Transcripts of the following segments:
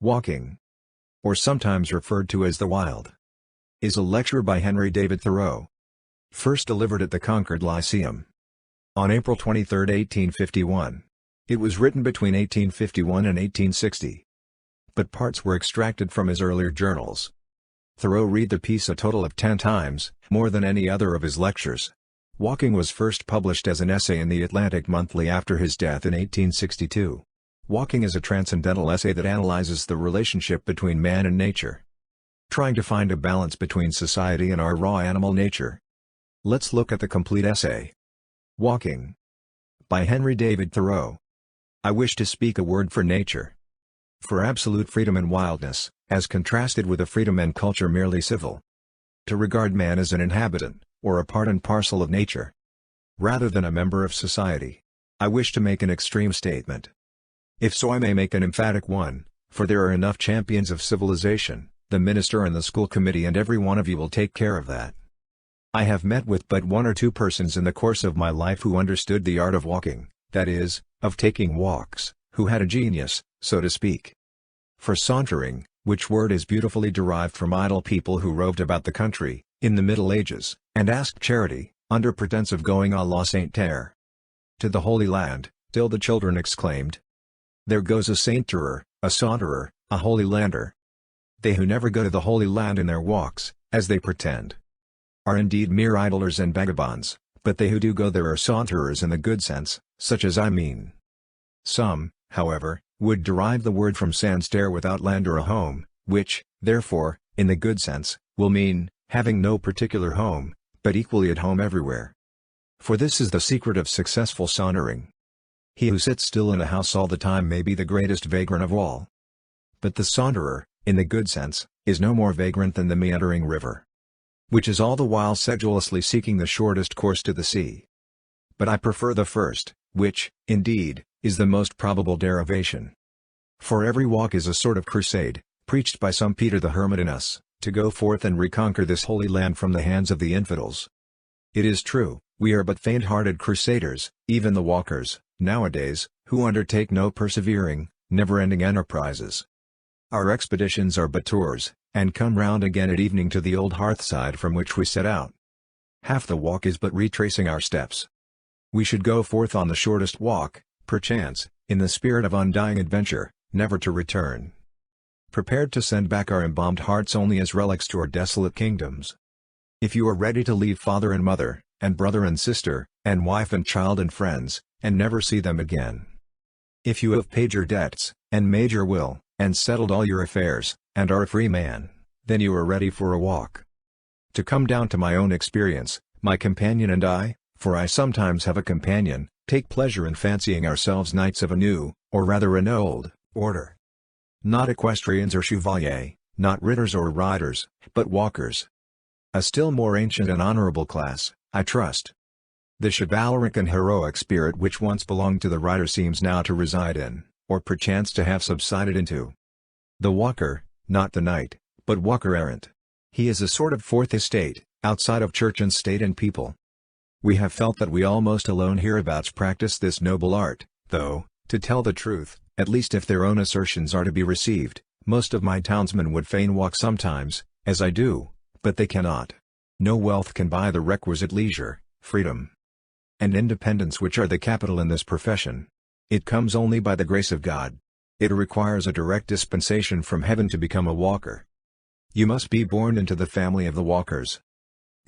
Walking, or sometimes referred to as the Wild, is a lecture by Henry David Thoreau, first delivered at the Concord Lyceum on April 23, 1851. It was written between 1851 and 1860, but parts were extracted from his earlier journals. Thoreau read the piece a total of 10 times, more than any other of his lectures. Walking was first published as an essay in the Atlantic Monthly after his death in 1862. Walking is a transcendental essay that analyzes the relationship between man and nature, trying to find a balance between society and our raw animal nature. Let's look at the complete essay. Walking, by Henry David Thoreau. I wish to speak a word for nature, for absolute freedom and wildness, as contrasted with a freedom and culture merely civil. To regard man as an inhabitant, or a part and parcel of nature, rather than a member of society. I wish to make an extreme statement. If so, I may make an emphatic one, for there are enough champions of civilization, the minister and the school committee, and every one of you will take care of that. I have met with but 1 or 2 persons in the course of my life who understood the art of walking, that is, of taking walks, who had a genius, so to speak, for sauntering, which word is beautifully derived from idle people who roved about the country, in the Middle Ages, and asked charity, under pretense of going à la Sainte Terre to the Holy Land, till the children exclaimed, "There goes a sainterer, a saunterer, a Holy Lander." They who never go to the Holy Land in their walks, as they pretend, are indeed mere idlers and vagabonds, but they who do go there are saunterers in the good sense, such as I mean. Some, however, would derive the word from sans terre without land or a home, which, therefore, in the good sense, will mean, having no particular home, but equally at home everywhere. For this is the secret of successful sauntering. He who sits still in a house all the time may be the greatest vagrant of all. But the saunterer, in the good sense, is no more vagrant than the meandering river, which is all the while sedulously seeking the shortest course to the sea. But I prefer the first, which, indeed, is the most probable derivation. For every walk is a sort of crusade, preached by some Peter the Hermit in us, to go forth and reconquer this holy land from the hands of the infidels. It is true, we are but faint-hearted crusaders, even the walkers, nowadays, who undertake no persevering, never-ending enterprises. Our expeditions are but tours, and come round again at evening to the old hearthside from which we set out. Half the walk is but retracing our steps. We should go forth on the shortest walk, perchance, in the spirit of undying adventure, never to return, prepared to send back our embalmed hearts only as relics to our desolate kingdoms. If you are ready to leave father and mother, and brother and sister, and wife and child and friends, and never see them again. If you have paid your debts, and made your will, and settled all your affairs, and are a free man, then you are ready for a walk. To come down to my own experience, my companion and I, for I sometimes have a companion, take pleasure in fancying ourselves knights of a new, or rather an old, order. Not equestrians or chevaliers, not ridders or riders, but walkers. A still more ancient and honorable class, I trust. The chivalric and heroic spirit which once belonged to the rider seems now to reside in, or perchance to have subsided into, the walker, not the knight, but walker errant. He is a sort of fourth estate, outside of church and state and people. We have felt that we almost alone hereabouts practice this noble art, though, to tell the truth, at least if their own assertions are to be received, most of my townsmen would fain walk sometimes, as I do, but they cannot. No wealth can buy the requisite leisure, freedom, and independence which are the capital in this profession. It comes only by the grace of God. It requires a direct dispensation from heaven to become a walker. You must be born into the family of the walkers.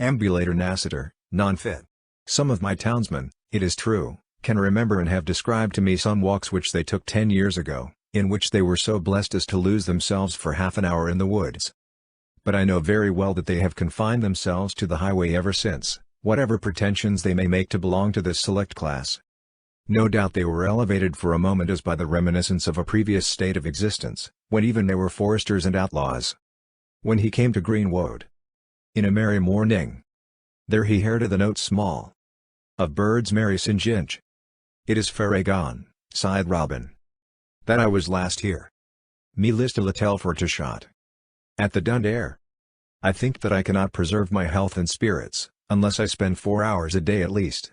Ambulator nascitur, non fit. Some of my townsmen, it is true, can remember and have described to me some walks which they took 10 years ago, in which they were so blessed as to lose themselves for half an hour in the woods. But I know very well that they have confined themselves to the highway ever since, whatever pretensions they may make to belong to this select class. No doubt they were elevated for a moment as by the reminiscence of a previous state of existence, when even they were foresters and outlaws. When he came to Greenwood, in a merry morning, there he heard the note small of birds merry singinch. "It is fair gone," sighed Robin, "that I was last here. Me list a little for to shot at the dun air. I think that I cannot preserve my health and spirits, unless I spend 4 hours a day at least.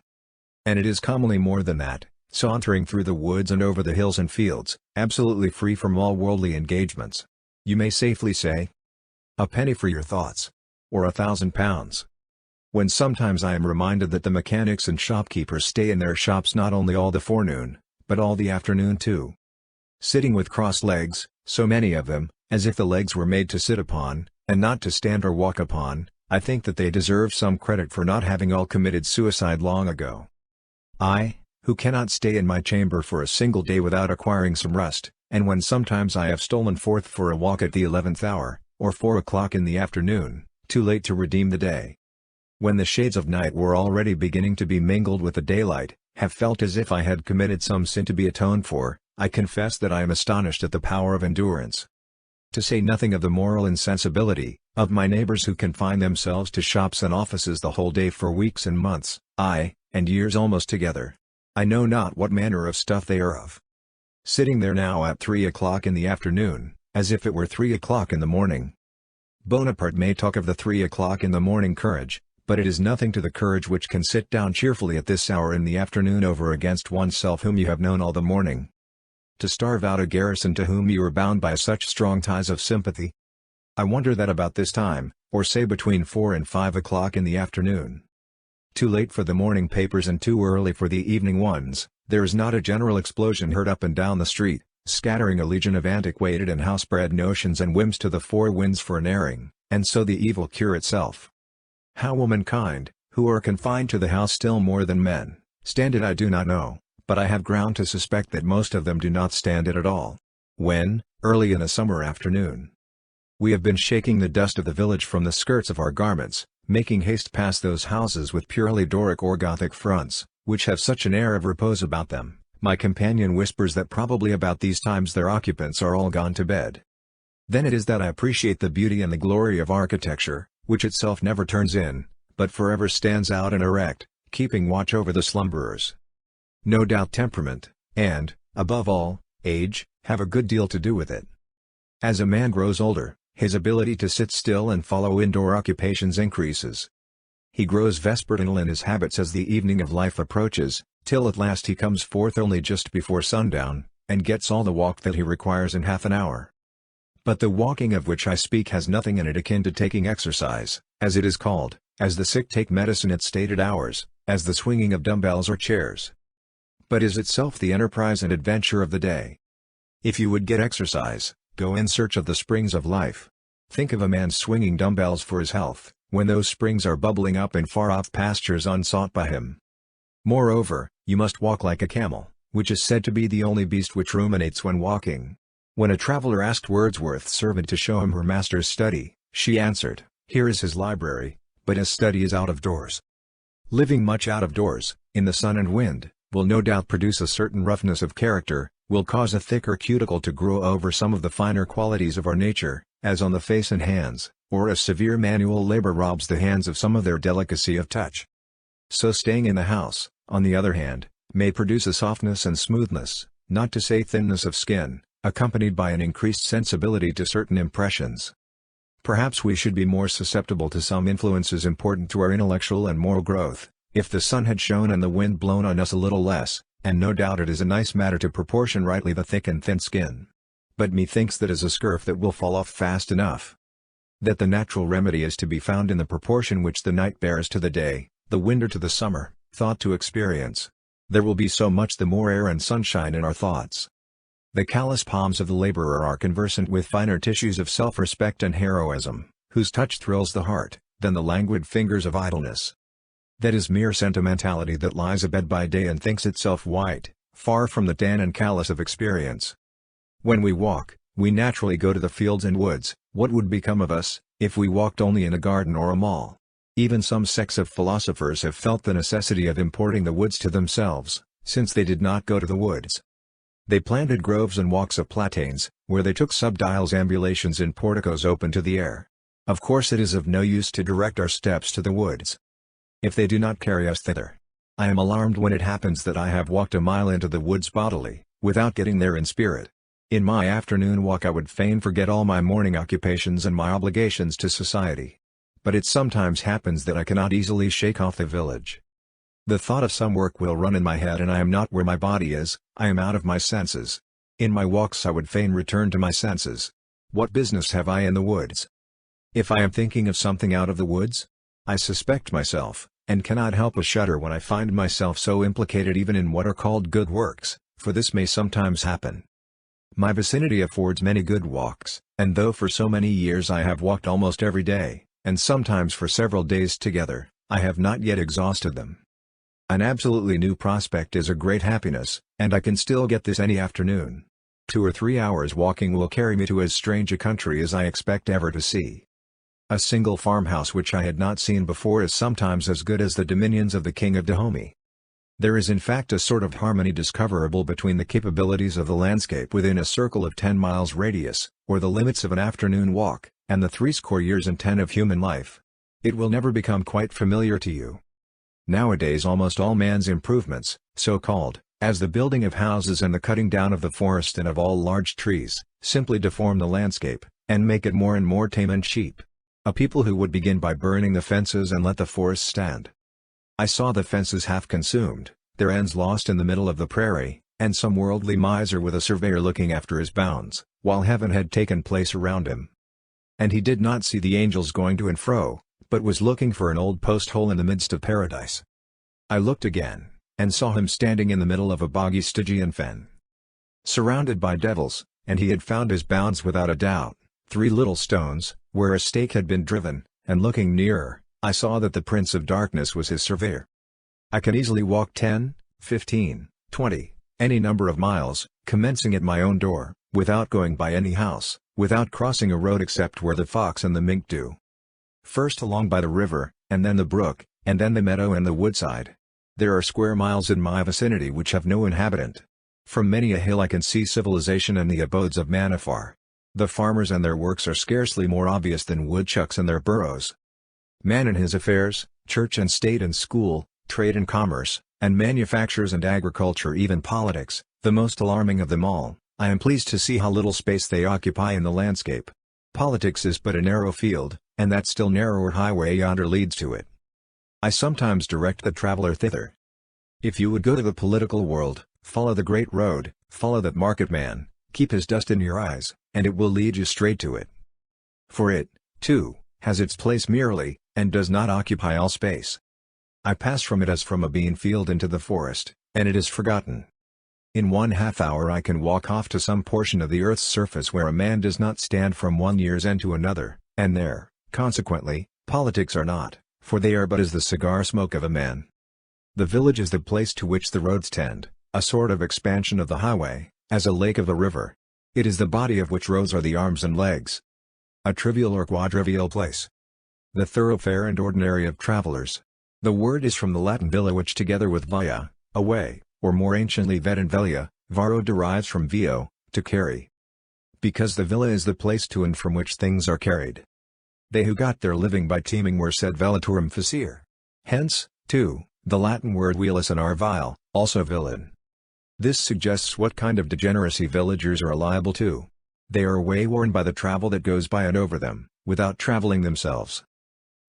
And it is commonly more than that, sauntering through the woods and over the hills and fields, absolutely free from all worldly engagements. You may safely say, "A penny for your thoughts. Or £1,000. When sometimes I am reminded that the mechanics and shopkeepers stay in their shops not only all the forenoon, but all the afternoon too. Sitting with crossed legs, so many of them, as if the legs were made to sit upon, and not to stand or walk upon, I think that they deserve some credit for not having all committed suicide long ago. I, who cannot stay in my chamber for a single day without acquiring some rest, and when sometimes I have stolen forth for a walk at the 11th hour, or 4 o'clock in the afternoon, too late to redeem the day, when the shades of night were already beginning to be mingled with the daylight, have felt as if I had committed some sin to be atoned for, I confess that I am astonished at the power of endurance. To say nothing of the moral insensibility of my neighbors who confine themselves to shops and offices the whole day for weeks and months, and years almost together. I know not what manner of stuff they are of. Sitting there now at 3 o'clock in the afternoon, as if it were 3 o'clock in the morning. Bonaparte may talk of the 3 o'clock in the morning courage, but it is nothing to the courage which can sit down cheerfully at this hour in the afternoon over against oneself whom you have known all the morning. To starve out a garrison to whom you are bound by such strong ties of sympathy. I wonder that about this time, or say between 4 and 5 o'clock in the afternoon, too late for the morning papers and too early for the evening ones, there is not a general explosion heard up and down the street, scattering a legion of antiquated and house-bred notions and whims to the four winds for an airing, and so the evil cure itself. How womankind, who are confined to the house still more than men, stand it I do not know, but I have ground to suspect that most of them do not stand it at all. When, early in a summer afternoon, we have been shaking the dust of the village from the skirts of our garments, making haste past those houses with purely Doric or Gothic fronts, which have such an air of repose about them, my companion whispers that probably about these times their occupants are all gone to bed. Then it is that I appreciate the beauty and the glory of architecture, which itself never turns in, but forever stands out and erect, keeping watch over the slumberers. No doubt temperament, and, above all, age, have a good deal to do with it. As a man grows older, his ability to sit still and follow indoor occupations increases. He grows vespertinal in his habits as the evening of life approaches, till at last he comes forth only just before sundown, and gets all the walk that he requires in half an hour. But the walking of which I speak has nothing in it akin to taking exercise, as it is called, as the sick take medicine at stated hours, as the swinging of dumbbells or chairs, but is itself the enterprise and adventure of the day. If you would get exercise, go in search of the springs of life. Think of a man swinging dumbbells for his health, when those springs are bubbling up in far-off pastures unsought by him. Moreover, you must walk like a camel, which is said to be the only beast which ruminates when walking. When a traveller asked Wordsworth's servant to show him her master's study, she answered, "Here is his library, but his study is out of doors." Living much out of doors, in the sun and wind, will no doubt produce a certain roughness of character, will cause a thicker cuticle to grow over some of the finer qualities of our nature, as on the face and hands, or as severe manual labor robs the hands of some of their delicacy of touch. So staying in the house, on the other hand, may produce a softness and smoothness, not to say thinness of skin, accompanied by an increased sensibility to certain impressions. Perhaps we should be more susceptible to some influences important to our intellectual and moral growth, if the sun had shone and the wind blown on us a little less, and no doubt it is a nice matter to proportion rightly the thick and thin skin. But methinks that is a scurf that will fall off fast enough. That the natural remedy is to be found in the proportion which the night bears to the day, the winter to the summer, thought to experience. There will be so much the more air and sunshine in our thoughts. The callous palms of the laborer are conversant with finer tissues of self-respect and heroism, whose touch thrills the heart, than the languid fingers of idleness. That is mere sentimentality that lies abed by day and thinks itself white, far from the tan and callous of experience. When we walk, we naturally go to the fields and woods. What would become of us, if we walked only in a garden or a mall? Even some sects of philosophers have felt the necessity of importing the woods to themselves, since they did not go to the woods. They planted groves and walks of platanes, where they took subdials ambulations in porticos open to the air. Of course it is of no use to direct our steps to the woods, if they do not carry us thither. I am alarmed when it happens that I have walked a mile into the woods bodily, without getting there in spirit. In my afternoon walk I would fain forget all my morning occupations and my obligations to society. But it sometimes happens that I cannot easily shake off the village. The thought of some work will run in my head and I am not where my body is, I am out of my senses. In my walks I would fain return to my senses. What business have I in the woods? If I am thinking of something out of the woods? I suspect myself, and cannot help but shudder when I find myself so implicated even in what are called good works, for this may sometimes happen. My vicinity affords many good walks, and though for so many years I have walked almost every day, and sometimes for several days together, I have not yet exhausted them. An absolutely new prospect is a great happiness, and I can still get this any afternoon. 2 or 3 hours walking will carry me to as strange a country as I expect ever to see. A single farmhouse which I had not seen before is sometimes as good as the dominions of the King of Dahomey. There is in fact a sort of harmony discoverable between the capabilities of the landscape within a circle of 10 miles radius, or the limits of an afternoon walk, and the 80 years and 10 of human life. It will never become quite familiar to you. Nowadays almost all man's improvements, so-called, as the building of houses and the cutting down of the forest and of all large trees, simply deform the landscape, and make it more and more tame and cheap. A people who would begin by burning the fences and let the forest stand. I saw the fences half consumed, their ends lost in the middle of the prairie, and some worldly miser with a surveyor looking after his bounds, while heaven had taken place around him. And he did not see the angels going to and fro, but was looking for an old post hole in the midst of paradise. I looked again, and saw him standing in the middle of a boggy Stygian fen. Surrounded by devils, and he had found his bounds without a doubt, 3 little stones, where a stake had been driven, and looking nearer, I saw that the Prince of Darkness was his surveyor. I can easily walk 10, 15, 20, any number of miles, commencing at my own door, without going by any house, without crossing a road except where the fox and the mink do. First along by the river, and then the brook, and then the meadow and the woodside. There are square miles in my vicinity which have no inhabitant. From many a hill I can see civilization and the abodes of man afar. The farmers and their works are scarcely more obvious than woodchucks and their burrows. Man and his affairs, church and state and school, trade and commerce, and manufactures and agriculture, even politics, the most alarming of them all, I am pleased to see how little space they occupy in the landscape. Politics is but a narrow field, and that still narrower highway yonder leads to it. I sometimes direct the traveler thither. If you would go to the political world, follow the great road, follow that market man, keep his dust in your eyes, and it will lead you straight to it. For it, too, has its place merely, and does not occupy all space. I pass from it as from a bean field into the forest, and it is forgotten. In 1/2 hour I can walk off to some portion of the earth's surface where a man does not stand from one year's end to another, and there, consequently, politics are not, for they are but as the cigar smoke of a man. The village is the place to which the roads tend, a sort of expansion of the highway, as a lake of a river. It is the body of which roads are the arms and legs. A trivial or quadrivial place. The thoroughfare and ordinary of travelers. The word is from the Latin villa, which together with via, a way, or more anciently vet and velia, varo derives from vio, to carry. Because the villa is the place to and from which things are carried. They who got their living by teaming were said vellatorum facere. Hence, too, the Latin word vilis and arvile, also villain. This suggests what kind of degeneracy villagers are liable to. They are wayworn by the travel that goes by and over them, without traveling themselves.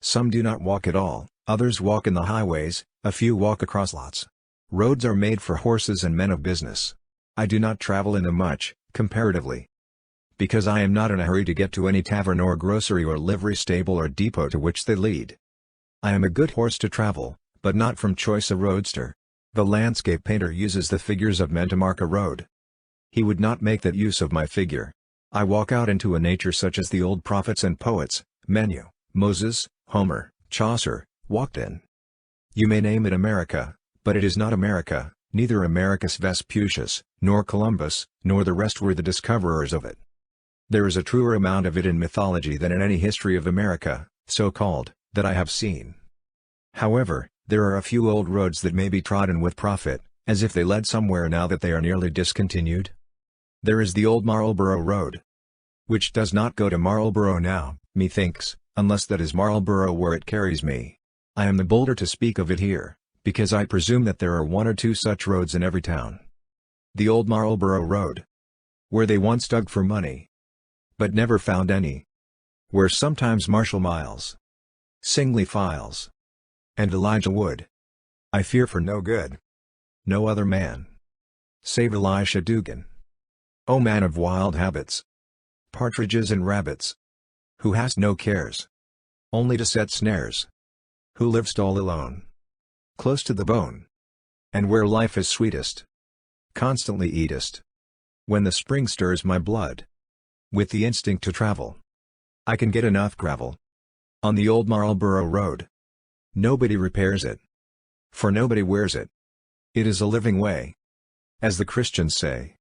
Some do not walk at all, others walk in the highways, a few walk across lots. Roads are made for horses and men of business. I do not travel in them much, comparatively. Because I am not in a hurry to get to any tavern or grocery or livery stable or depot to which they lead. I am a good horse to travel, but not from choice a roadster. The landscape painter uses the figures of men to mark a road. He would not make that use of my figure. I walk out into a nature such as the old prophets and poets, Menu, Moses, Homer, Chaucer, walked in. You may name it America, but it is not America, neither Americus Vespucius, nor Columbus, nor the rest were the discoverers of it. There is a truer amount of it in mythology than in any history of America, so-called, that I have seen. However, there are a few old roads that may be trodden with profit, as if they led somewhere now that they are nearly discontinued. There is the old Marlborough Road, which does not go to Marlborough now, methinks, unless that is Marlborough where it carries me. I am the bolder to speak of it here, because I presume that there are 1 or 2 such roads in every town. The old Marlborough Road, where they once dug for money, but never found any. Where sometimes Marshall Miles, Singley Files, and Elijah Wood I fear for no good. No other man. Save Elisha Dugan. O man of wild habits. Partridges and rabbits. Who hast no cares. Only to set snares. Who livest all alone. Close to the bone. And where life is sweetest. Constantly eatest. When the spring stirs my blood. With the instinct to travel. I can get enough gravel. On the old Marlborough Road. Nobody repairs it. For nobody wears it. It is a living way. As the Christians say.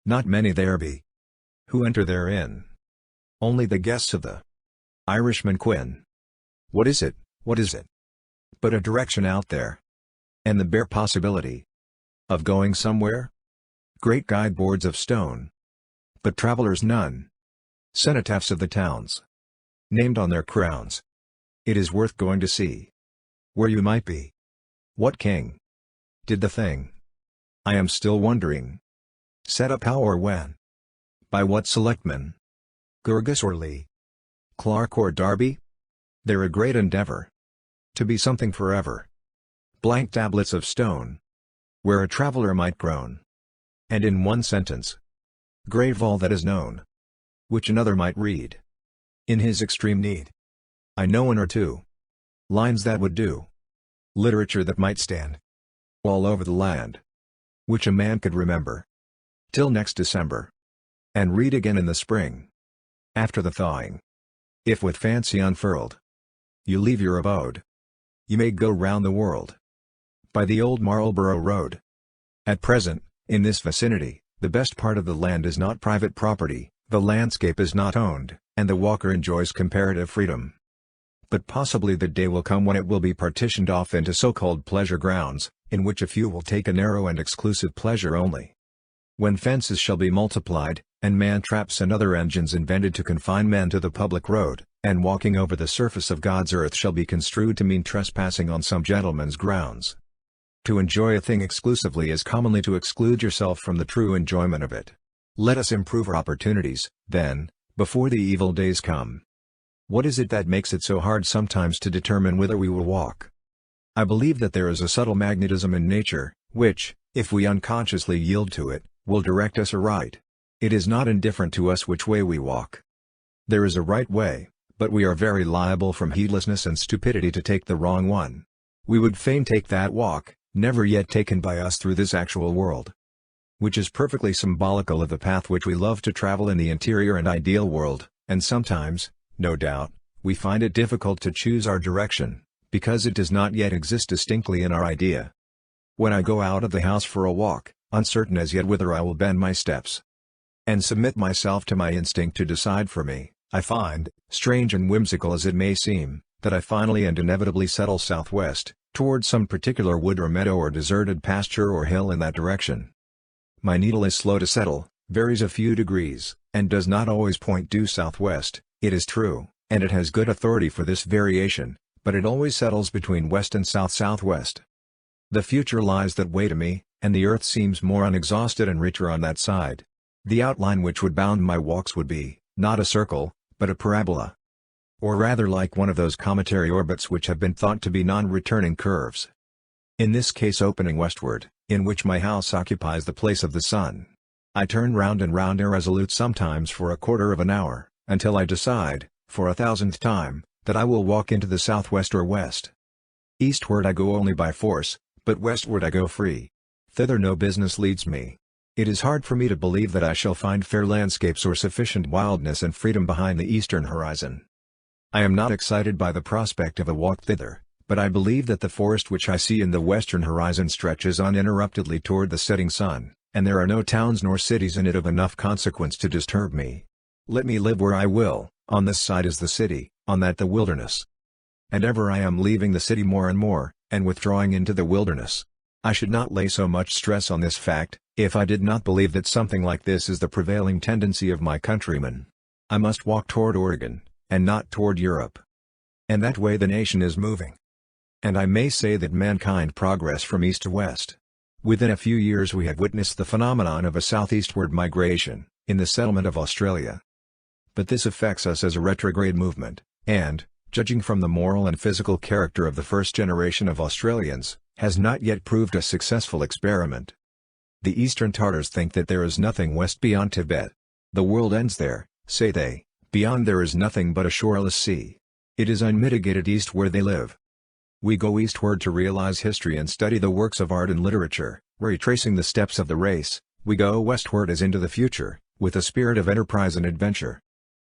Not many there be. Who enter therein. Only the guests of the Irishman Quinn. What is it, what is it? But a direction out there. And the bare possibility. Of going somewhere? Great guide-boards of stone. But travelers none. Cenotaphs of the towns. Named on their crowns. It is worth going to see. Where you might be. What king did the thing? I am still wondering. Set up how or when? By what selectmen? Gurgis or Lee? Clark or Darby? They're a great endeavor. To be something forever. Blank tablets of stone. Where a traveler might groan. And in one sentence. Grave all that is known. Which another might read. In his extreme need. I know one or two. Lines that would do. Literature that might stand. All over the land. Which a man could remember. Till next December. And read again in the spring. After the thawing. If with fancy unfurled. You leave your abode. You may go round the world. By the old Marlborough Road. At present, in this vicinity, the best part of the land is not private property, the landscape is not owned, and the walker enjoys comparative freedom. But possibly the day will come when it will be partitioned off into so-called pleasure grounds, in which a few will take a narrow and exclusive pleasure only. When fences shall be multiplied, and man-traps and other engines invented to confine men to the public road, and walking over the surface of God's earth shall be construed to mean trespassing on some gentleman's grounds. To enjoy a thing exclusively is commonly to exclude yourself from the true enjoyment of it. Let us improve our opportunities, then, before the evil days come. What is it that makes it so hard sometimes to determine whither we will walk? I believe that there is a subtle magnetism in nature, which, if we unconsciously yield to it, will direct us aright. It is not indifferent to us which way we walk. There is a right way, but we are very liable from heedlessness and stupidity to take the wrong one. We would fain take that walk, never yet taken by us through this actual world. Which is perfectly symbolical of the path which we love to travel in the interior and ideal world, and sometimes, no doubt, we find it difficult to choose our direction, because it does not yet exist distinctly in our idea. When I go out of the house for a walk, uncertain as yet whither I will bend my steps, and submit myself to my instinct to decide for me, I find, strange and whimsical as it may seem, that I finally and inevitably settle southwest, towards some particular wood or meadow or deserted pasture or hill in that direction. My needle is slow to settle, varies a few degrees, and does not always point due southwest, it is true, and it has good authority for this variation, but it always settles between west and south-southwest. The future lies that way to me, and the earth seems more unexhausted and richer on that side. The outline which would bound my walks would be, not a circle, but a parabola. Or rather like one of those cometary orbits which have been thought to be non-returning curves. In this case opening westward, in which my house occupies the place of the sun. I turn round and round irresolute sometimes for a quarter of an hour, until I decide, for 1,000th time, that I will walk into the southwest or west. Eastward I go only by force, but westward I go free. Thither no business leads me. It is hard for me to believe that I shall find fair landscapes or sufficient wildness and freedom behind the eastern horizon. I am not excited by the prospect of a walk thither, but I believe that the forest which I see in the western horizon stretches uninterruptedly toward the setting sun, and there are no towns nor cities in it of enough consequence to disturb me. Let me live where I will, on this side is the city, on that the wilderness. And ever I am leaving the city more and more, and withdrawing into the wilderness. I should not lay so much stress on this fact, if I did not believe that something like this is the prevailing tendency of my countrymen. I must walk toward Oregon, and not toward Europe. And that way the nation is moving. And I may say that mankind progress from east to west. Within a few years we have witnessed the phenomenon of a southeastward migration, in the settlement of Australia. But this affects us as a retrograde movement, and, judging from the moral and physical character of the first generation of Australians, has not yet proved a successful experiment. The Eastern Tartars think that there is nothing west beyond Tibet. The world ends there, say they, beyond there is nothing but a shoreless sea. It is unmitigated east where they live. We go eastward to realize history and study the works of art and literature, retracing the steps of the race. We go westward as into the future, with a spirit of enterprise and adventure.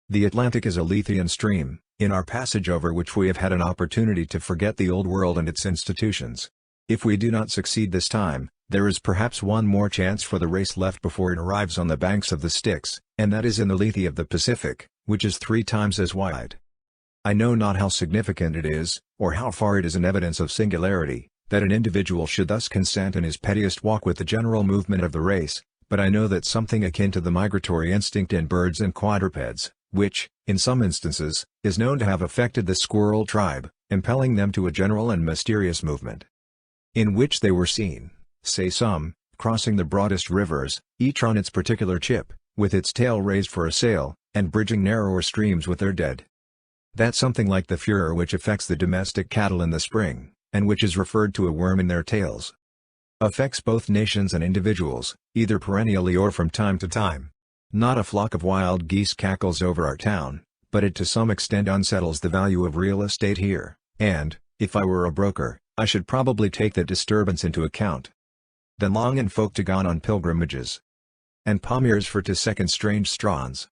The Atlantic is a Lethean stream, in our passage over which we have had an opportunity to forget the old world and its institutions. If we do not succeed this time, there is perhaps one more chance for the race left before it arrives on the banks of the Styx, and that is in the Lethe of the Pacific, which is 3 times as wide. I know not how significant it is, or how far it is an evidence of singularity, that an individual should thus consent in his pettiest walk with the general movement of the race, but I know that something akin to the migratory instinct in birds and quadrupeds, which, in some instances, is known to have affected the squirrel tribe, impelling them to a general and mysterious movement, in which they were seen, say some, crossing the broadest rivers, each on its particular chip, with its tail raised for a sail, and bridging narrower streams with their dead. That's something like the furor which affects the domestic cattle in the spring, and which is referred to a worm in their tails. Affects both nations and individuals, either perennially or from time to time. Not a flock of wild geese cackles over our town, but it to some extent unsettles the value of real estate here, and, if I were a broker, I should probably take that disturbance into account. Then long and folk to gone on pilgrimages, and palmiers for to second strange strands.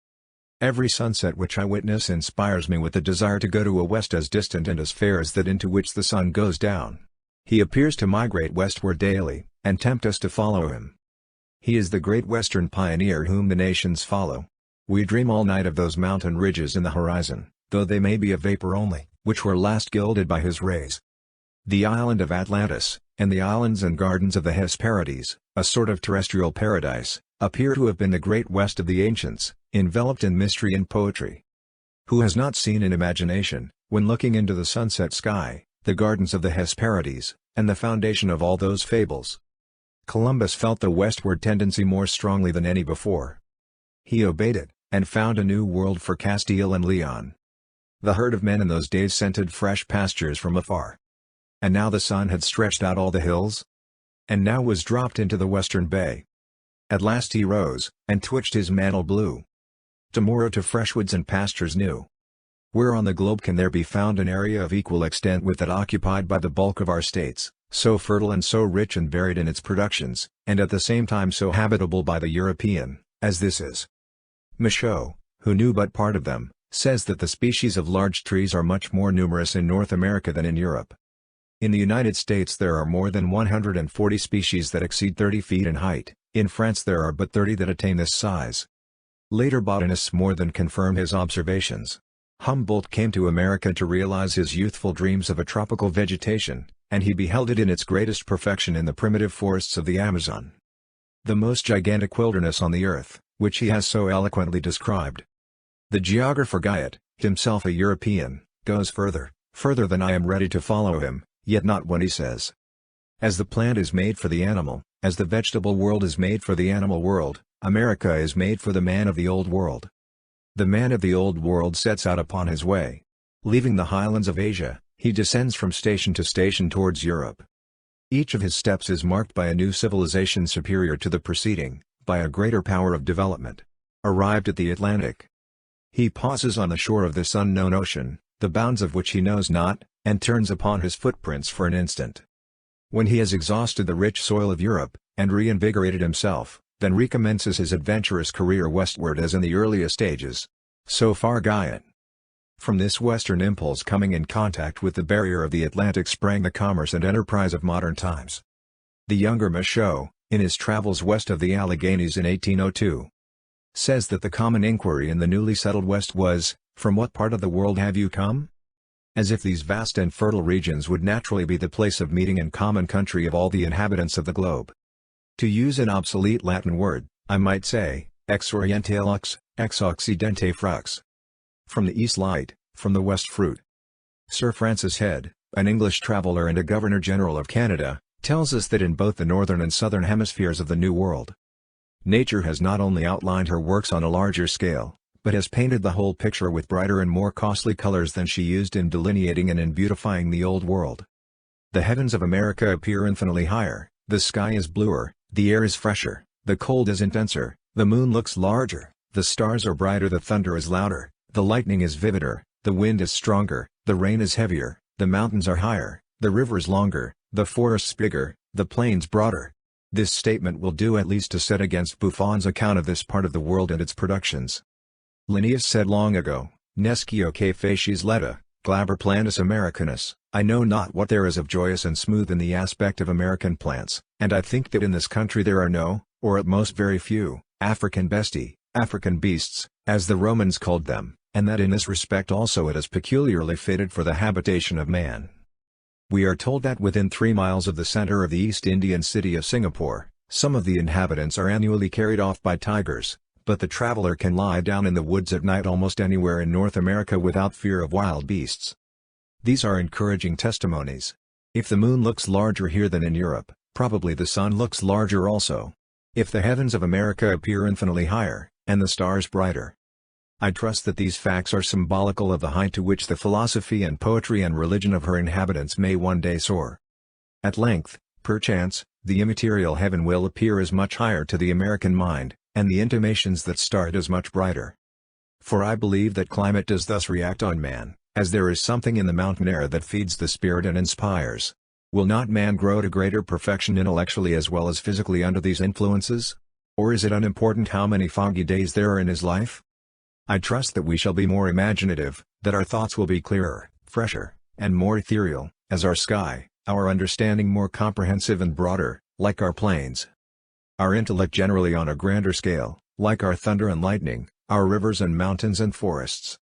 Every sunset which I witness inspires me with the desire to go to a west as distant and as fair as that into which the sun goes down. He appears to migrate westward daily, and tempt us to follow him. He is the great western pioneer whom the nations follow. We dream all night of those mountain ridges in the horizon, though they may be a vapor only, which were last gilded by his rays. The island of Atlantis, and the islands and gardens of the Hesperides, a sort of terrestrial paradise, appear to have been the great west of the ancients, enveloped in mystery and poetry. Who has not seen in imagination, when looking into the sunset sky, the gardens of the Hesperides, and the foundation of all those fables? Columbus felt the westward tendency more strongly than any before. He obeyed it, and found a new world for Castile and Leon. The herd of men in those days scented fresh pastures from afar. And now the sun had stretched out all the hills, and now was dropped into the western bay. At last he rose, and twitched his mantle blue. Tomorrow to fresh woods and pastures new. Where on the globe can there be found an area of equal extent with that occupied by the bulk of our states, so fertile and so rich and varied in its productions, and at the same time so habitable by the European, as this is? Michaud, who knew but part of them, says that the species of large trees are much more numerous in North America than in Europe. In the United States there are more than 140 species that exceed 30 feet in height, in France there are but 30 that attain this size. Later botanists more than confirm his observations. Humboldt came to America to realize his youthful dreams of a tropical vegetation, and he beheld it in its greatest perfection in the primitive forests of the Amazon. The most gigantic wilderness on the earth, which he has so eloquently described. The geographer Guyot, himself a European, goes further than I am ready to follow him, yet not when he says, as the plant is made for the animal, as the vegetable world is made for the animal world, America is made for the man of the Old World. The man of the Old World sets out upon his way. Leaving the highlands of Asia, he descends from station to station towards Europe. Each of his steps is marked by a new civilization superior to the preceding, by a greater power of development. Arrived at the Atlantic, he pauses on the shore of this unknown ocean, the bounds of which he knows not, and turns upon his footprints for an instant. When he has exhausted the rich soil of Europe, and reinvigorated himself, then recommences his adventurous career westward as in the earliest stages. So far Guyot. From this western impulse coming in contact with the barrier of the Atlantic sprang the commerce and enterprise of modern times. The younger Michaud, in his travels west of the Alleghanies in 1802, says that the common inquiry in the newly settled West was, "From what part of the world have you come?" As if these vast and fertile regions would naturally be the place of meeting and common country of all the inhabitants of the globe. To use an obsolete Latin word, I might say, ex oriente lux, ex occidente frux. From the east light, from the west fruit. Sir Francis Head, an English traveller and a Governor-General of Canada, tells us that in both the northern and southern hemispheres of the New World, Nature has not only outlined her works on a larger scale, but has painted the whole picture with brighter and more costly colors than she used in delineating and in beautifying the Old World. The heavens of America appear infinitely higher, the sky is bluer, the air is fresher, the cold is intenser, the moon looks larger, the stars are brighter, the thunder is louder, the lightning is vivider, the wind is stronger, the rain is heavier, the mountains are higher, the rivers longer, the forests bigger, the plains broader. This statement will do at least to set against Buffon's account of this part of the world and its productions. Linnaeus said long ago, Nescio que facies letta, glaber plantus Americanus, I know not what there is of joyous and smooth in the aspect of American plants, and I think that in this country there are no, or at most very few, African besti, African beasts, as the Romans called them, and that in this respect also it is peculiarly fitted for the habitation of man. We are told that within 3 miles of the center of the East Indian city of Singapore, some of the inhabitants are annually carried off by tigers, but the traveler can lie down in the woods at night almost anywhere in North America without fear of wild beasts. These are encouraging testimonies. If the moon looks larger here than in Europe, probably the sun looks larger also. If the heavens of America appear infinitely higher, and the stars brighter. I trust that these facts are symbolical of the height to which the philosophy and poetry and religion of her inhabitants may one day soar. At length, perchance, the immaterial heaven will appear as much higher to the American mind, and the intimations that start as much brighter. For I believe that climate does thus react on man, as there is something in the mountain air that feeds the spirit and inspires. Will not man grow to greater perfection intellectually as well as physically under these influences? Or is it unimportant how many foggy days there are in his life? I trust that we shall be more imaginative, that our thoughts will be clearer, fresher, and more ethereal, as our sky, our understanding more comprehensive and broader, like our plains. Our intellect generally on a grander scale, like our thunder and lightning, our rivers and mountains and forests.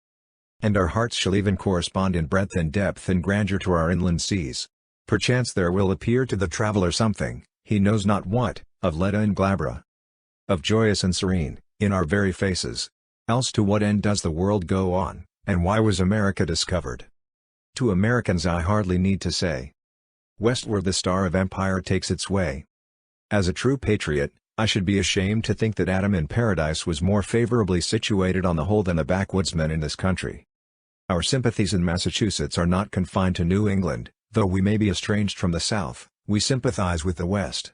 And our hearts shall even correspond in breadth and depth and grandeur to our inland seas. Perchance there will appear to the traveler something, he knows not what, of Letta and Glabra. Of joyous and serene, in our very faces. Else to what end does the world go on, and why was America discovered? To Americans I hardly need to say. Westward the star of empire takes its way. As a true patriot, I should be ashamed to think that Adam in paradise was more favorably situated on the whole than the backwoodsman in this country. Our sympathies in Massachusetts are not confined to New England, though we may be estranged from the South, we sympathize with the West.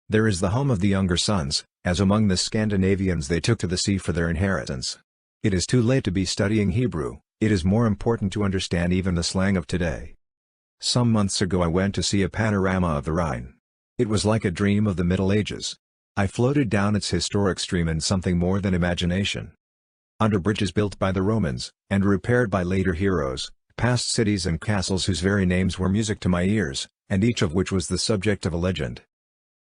There is the home of the younger sons, as among the Scandinavians they took to the sea for their inheritance. It is too late to be studying Hebrew, it is more important to understand even the slang of today. Some months ago I went to see a panorama of the Rhine. It was like a dream of the Middle Ages. I floated down its historic stream in something more than imagination. Under bridges built by the Romans, and repaired by later heroes, past cities and castles whose very names were music to my ears, and each of which was the subject of a legend.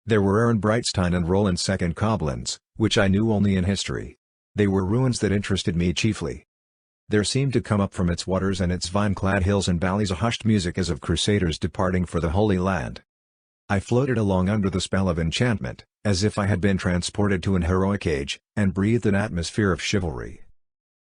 There were Ehrenbreitstein and Roland II Koblenz, which I knew only in history. They were ruins that interested me chiefly. There seemed to come up from its waters and its vine-clad hills and valleys a hushed music as of crusaders departing for the Holy Land. I floated along under the spell of enchantment, as if I had been transported to an heroic age, and breathed an atmosphere of chivalry.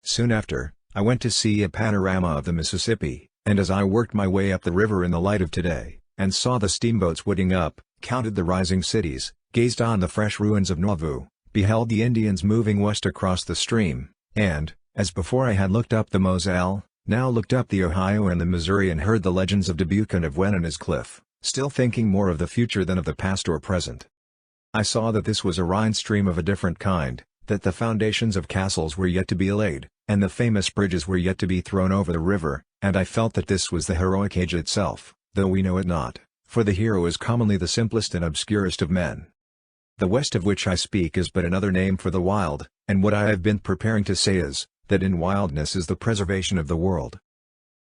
Soon after, I went to see a panorama of the Mississippi, and as I worked my way up the river in the light of today, and saw the steamboats wooding up, counted the rising cities, gazed on the fresh ruins of Nauvoo, beheld the Indians moving west across the stream, and, as before I had looked up the Moselle, now looked up the Ohio and the Missouri and heard the legends of Dubuque and of Wen and his cliff, still thinking more of the future than of the past or present. I saw that this was a Rhine stream of a different kind, that the foundations of castles were yet to be laid, and the famous bridges were yet to be thrown over the river, and I felt that this was the heroic age itself, though we know it not, for the hero is commonly the simplest and obscurest of men. The West of which I speak is but another name for the wild, and what I have been preparing to say is, that in wildness is the preservation of the world.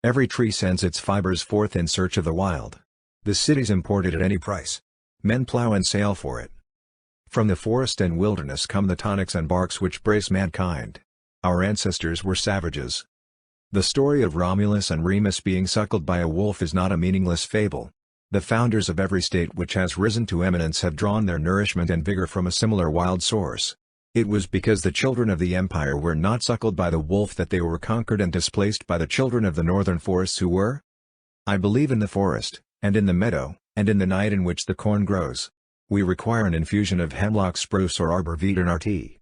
Every tree sends its fibers forth in search of the wild. The city's imported at any price. Men plow and sail for it. From the forest and wilderness come the tonics and barks which brace mankind. Our ancestors were savages. The story of Romulus and Remus being suckled by a wolf is not a meaningless fable. The founders of every state which has risen to eminence have drawn their nourishment and vigor from a similar wild source. It was because the children of the empire were not suckled by the wolf that they were conquered and displaced by the children of the northern forests who were. I believe in the forest, and in the meadow, and in the night in which the corn grows. We require an infusion of hemlock spruce or arborvitae in our tea.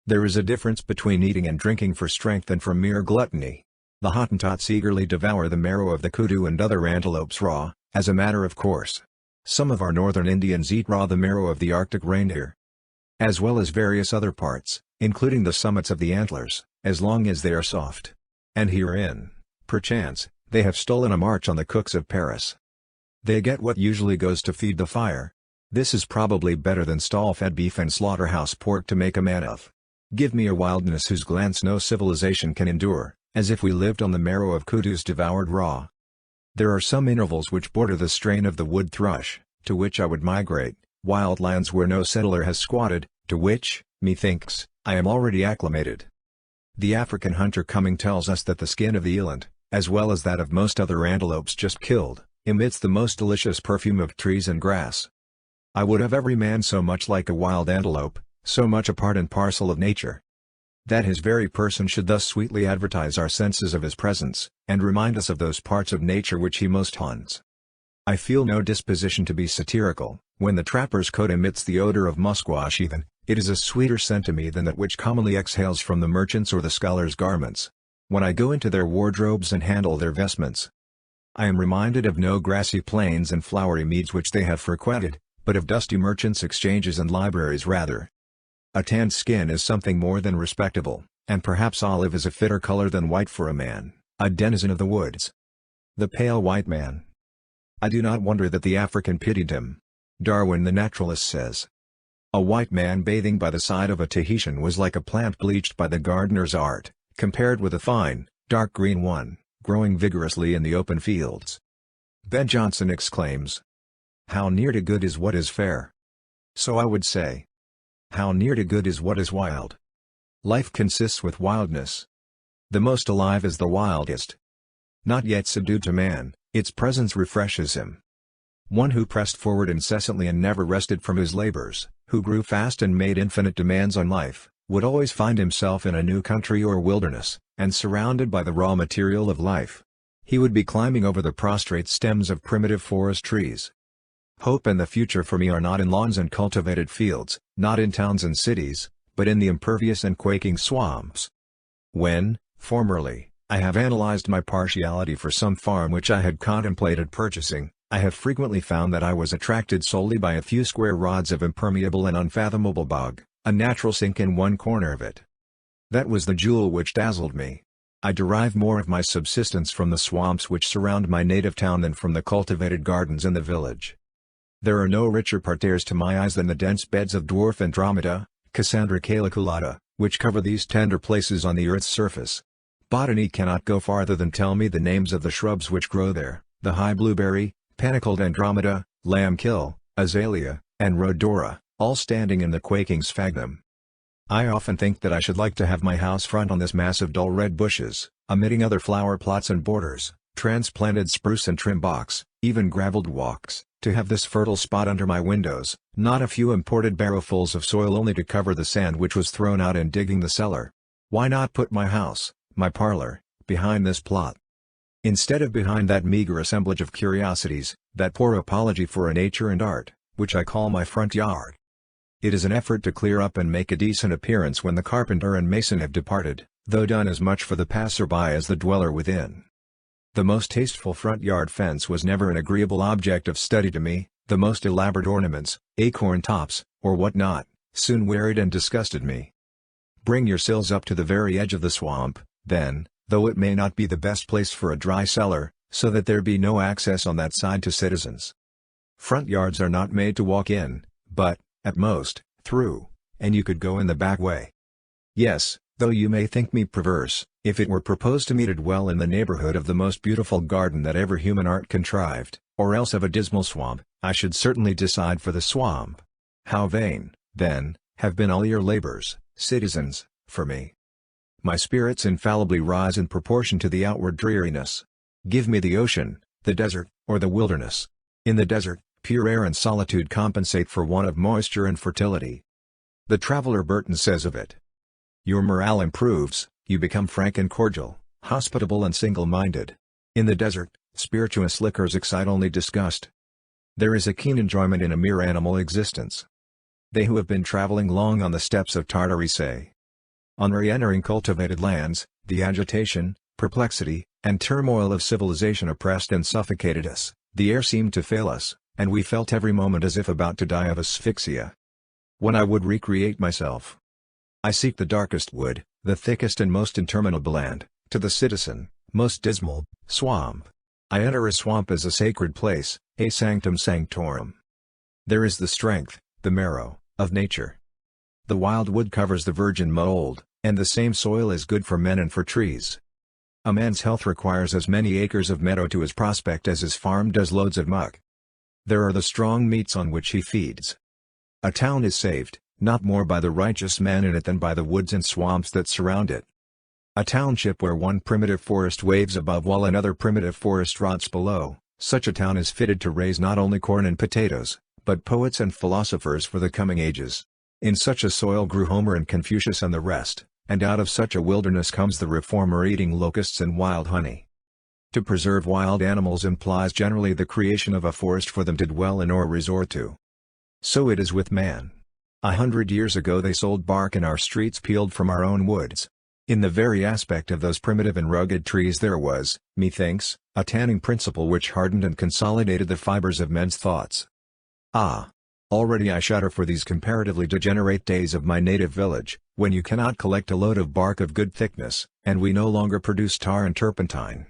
There is a difference between eating and drinking for strength and for mere gluttony. The Hottentots eagerly devour the marrow of the kudu and other antelopes raw, As a matter of course. Some of our northern Indians eat raw the marrow of the Arctic reindeer, as well as various other parts, including the summits of the antlers, as long as they are soft. And herein, perchance, they have stolen a march on the cooks of Paris. They get what usually goes to feed the fire. This is probably better than stall-fed beef and slaughterhouse pork to make a man of. Give me a wildness whose glance no civilization can endure, as if we lived on the marrow of kudus devoured raw. There are some intervals which border the strain of the wood thrush, to which I would migrate, wild lands where no settler has squatted, to which, methinks, I am already acclimated. The African hunter coming tells us that the skin of the eland, as well as that of most other antelopes just killed, emits the most delicious perfume of trees and grass. I would have every man so much like a wild antelope, so much a part and parcel of nature, that his very person should thus sweetly advertise our senses of his presence, and remind us of those parts of nature which he most haunts. I feel no disposition to be satirical. When the trapper's coat emits the odor of musquash even, it is a sweeter scent to me than that which commonly exhales from the merchant's or the scholar's garments. When I go into their wardrobes and handle their vestments, I am reminded of no grassy plains and flowery meads which they have frequented, but of dusty merchants' exchanges and libraries rather. A tanned skin is something more than respectable, and perhaps olive is a fitter color than white for a man, a denizen of the woods. The pale white man. I do not wonder that the African pitied him. Darwin the naturalist says, "A white man bathing by the side of a Tahitian was like a plant bleached by the gardener's art, compared with a fine, dark green one, growing vigorously in the open fields." Ben Jonson exclaims, "How near to good is what is fair." So I would say, how near to good is what is wild. Life consists with wildness. The most alive is the wildest. Not yet subdued to man, its presence refreshes him. One who pressed forward incessantly and never rested from his labors, who grew fast and made infinite demands on life, would always find himself in a new country or wilderness, and surrounded by the raw material of life. He would be climbing over the prostrate stems of primitive forest trees. Hope and the future for me are not in lawns and cultivated fields, not in towns and cities, but in the impervious and quaking swamps. When, formerly, I have analyzed my partiality for some farm which I had contemplated purchasing, I have frequently found that I was attracted solely by a few square rods of impermeable and unfathomable bog, a natural sink in one corner of it. That was the jewel which dazzled me. I derive more of my subsistence from the swamps which surround my native town than from the cultivated gardens in the village. There are no richer parterres to my eyes than the dense beds of dwarf Andromeda, Cassandra caliculata, which cover these tender places on the earth's surface. Botany cannot go farther than tell me the names of the shrubs which grow there, the high blueberry, panicled Andromeda, lambkill, azalea, and rhodora, all standing in the quaking sphagnum. I often think that I should like to have my house front on this mass of dull red bushes, omitting other flower plots and borders, transplanted spruce and trim box, even gravelled walks, to have this fertile spot under my windows, not a few imported barrowfuls of soil only to cover the sand which was thrown out in digging the cellar. Why not put my house, my parlor, behind this plot? Instead of behind that meager assemblage of curiosities, that poor apology for a nature and art, which I call my front yard. It is an effort to clear up and make a decent appearance when the carpenter and mason have departed, though done as much for the passer-by as the dweller within. The most tasteful front yard fence was never an agreeable object of study to me. The most elaborate ornaments, acorn tops, or what not, soon wearied and disgusted me. Bring your sills up to the very edge of the swamp, then, though it may not be the best place for a dry cellar, so that there be no access on that side to citizens. Front yards are not made to walk in, but, at most, through, and you could go in the back way. Yes, though you may think me perverse, if it were proposed to me to dwell in the neighborhood of the most beautiful garden that ever human art contrived, or else of a dismal swamp, I should certainly decide for the swamp. How vain, then, have been all your labors, citizens, for me. My spirits infallibly rise in proportion to the outward dreariness. Give me the ocean, the desert, or the wilderness. In the desert, pure air and solitude compensate for want of moisture and fertility. The traveler Burton says of it, "Your morale improves, you become frank and cordial, hospitable and single-minded. In the desert, spirituous liquors excite only disgust. There is a keen enjoyment in a mere animal existence." They who have been traveling long on the steppes of Tartary say, "On re-entering cultivated lands, the agitation, perplexity, and turmoil of civilization oppressed and suffocated us, The air seemed to fail us, and we felt every moment as if about to die of asphyxia. When I would recreate myself, I seek the darkest wood, the thickest and most interminable land, to the citizen, most dismal, swamp. I enter a swamp as a sacred place, a sanctum sanctorum. There is the strength, the marrow, of nature. The wild wood covers the virgin mold, and the same soil is good for men and for trees. A man's health requires as many acres of meadow to his prospect as his farm does loads of muck. There are the strong meats on which he feeds. A town is saved, not more by the righteous man in it than by the woods and swamps that surround it. A township where one primitive forest waves above while another primitive forest rots below, such a town is fitted to raise not only corn and potatoes, but poets and philosophers for the coming ages. In such a soil grew Homer and Confucius and the rest, and out of such a wilderness comes the reformer eating locusts and wild honey. To preserve wild animals implies generally the creation of a forest for them to dwell in or resort to. So it is with man. 100 years ago they sold bark in our streets peeled from our own woods. In the very aspect of those primitive and rugged trees there was, methinks, a tanning principle which hardened and consolidated the fibers of men's thoughts. Ah! Already I shudder for these comparatively degenerate days of my native village, when you cannot collect a load of bark of good thickness, and we no longer produce tar and turpentine.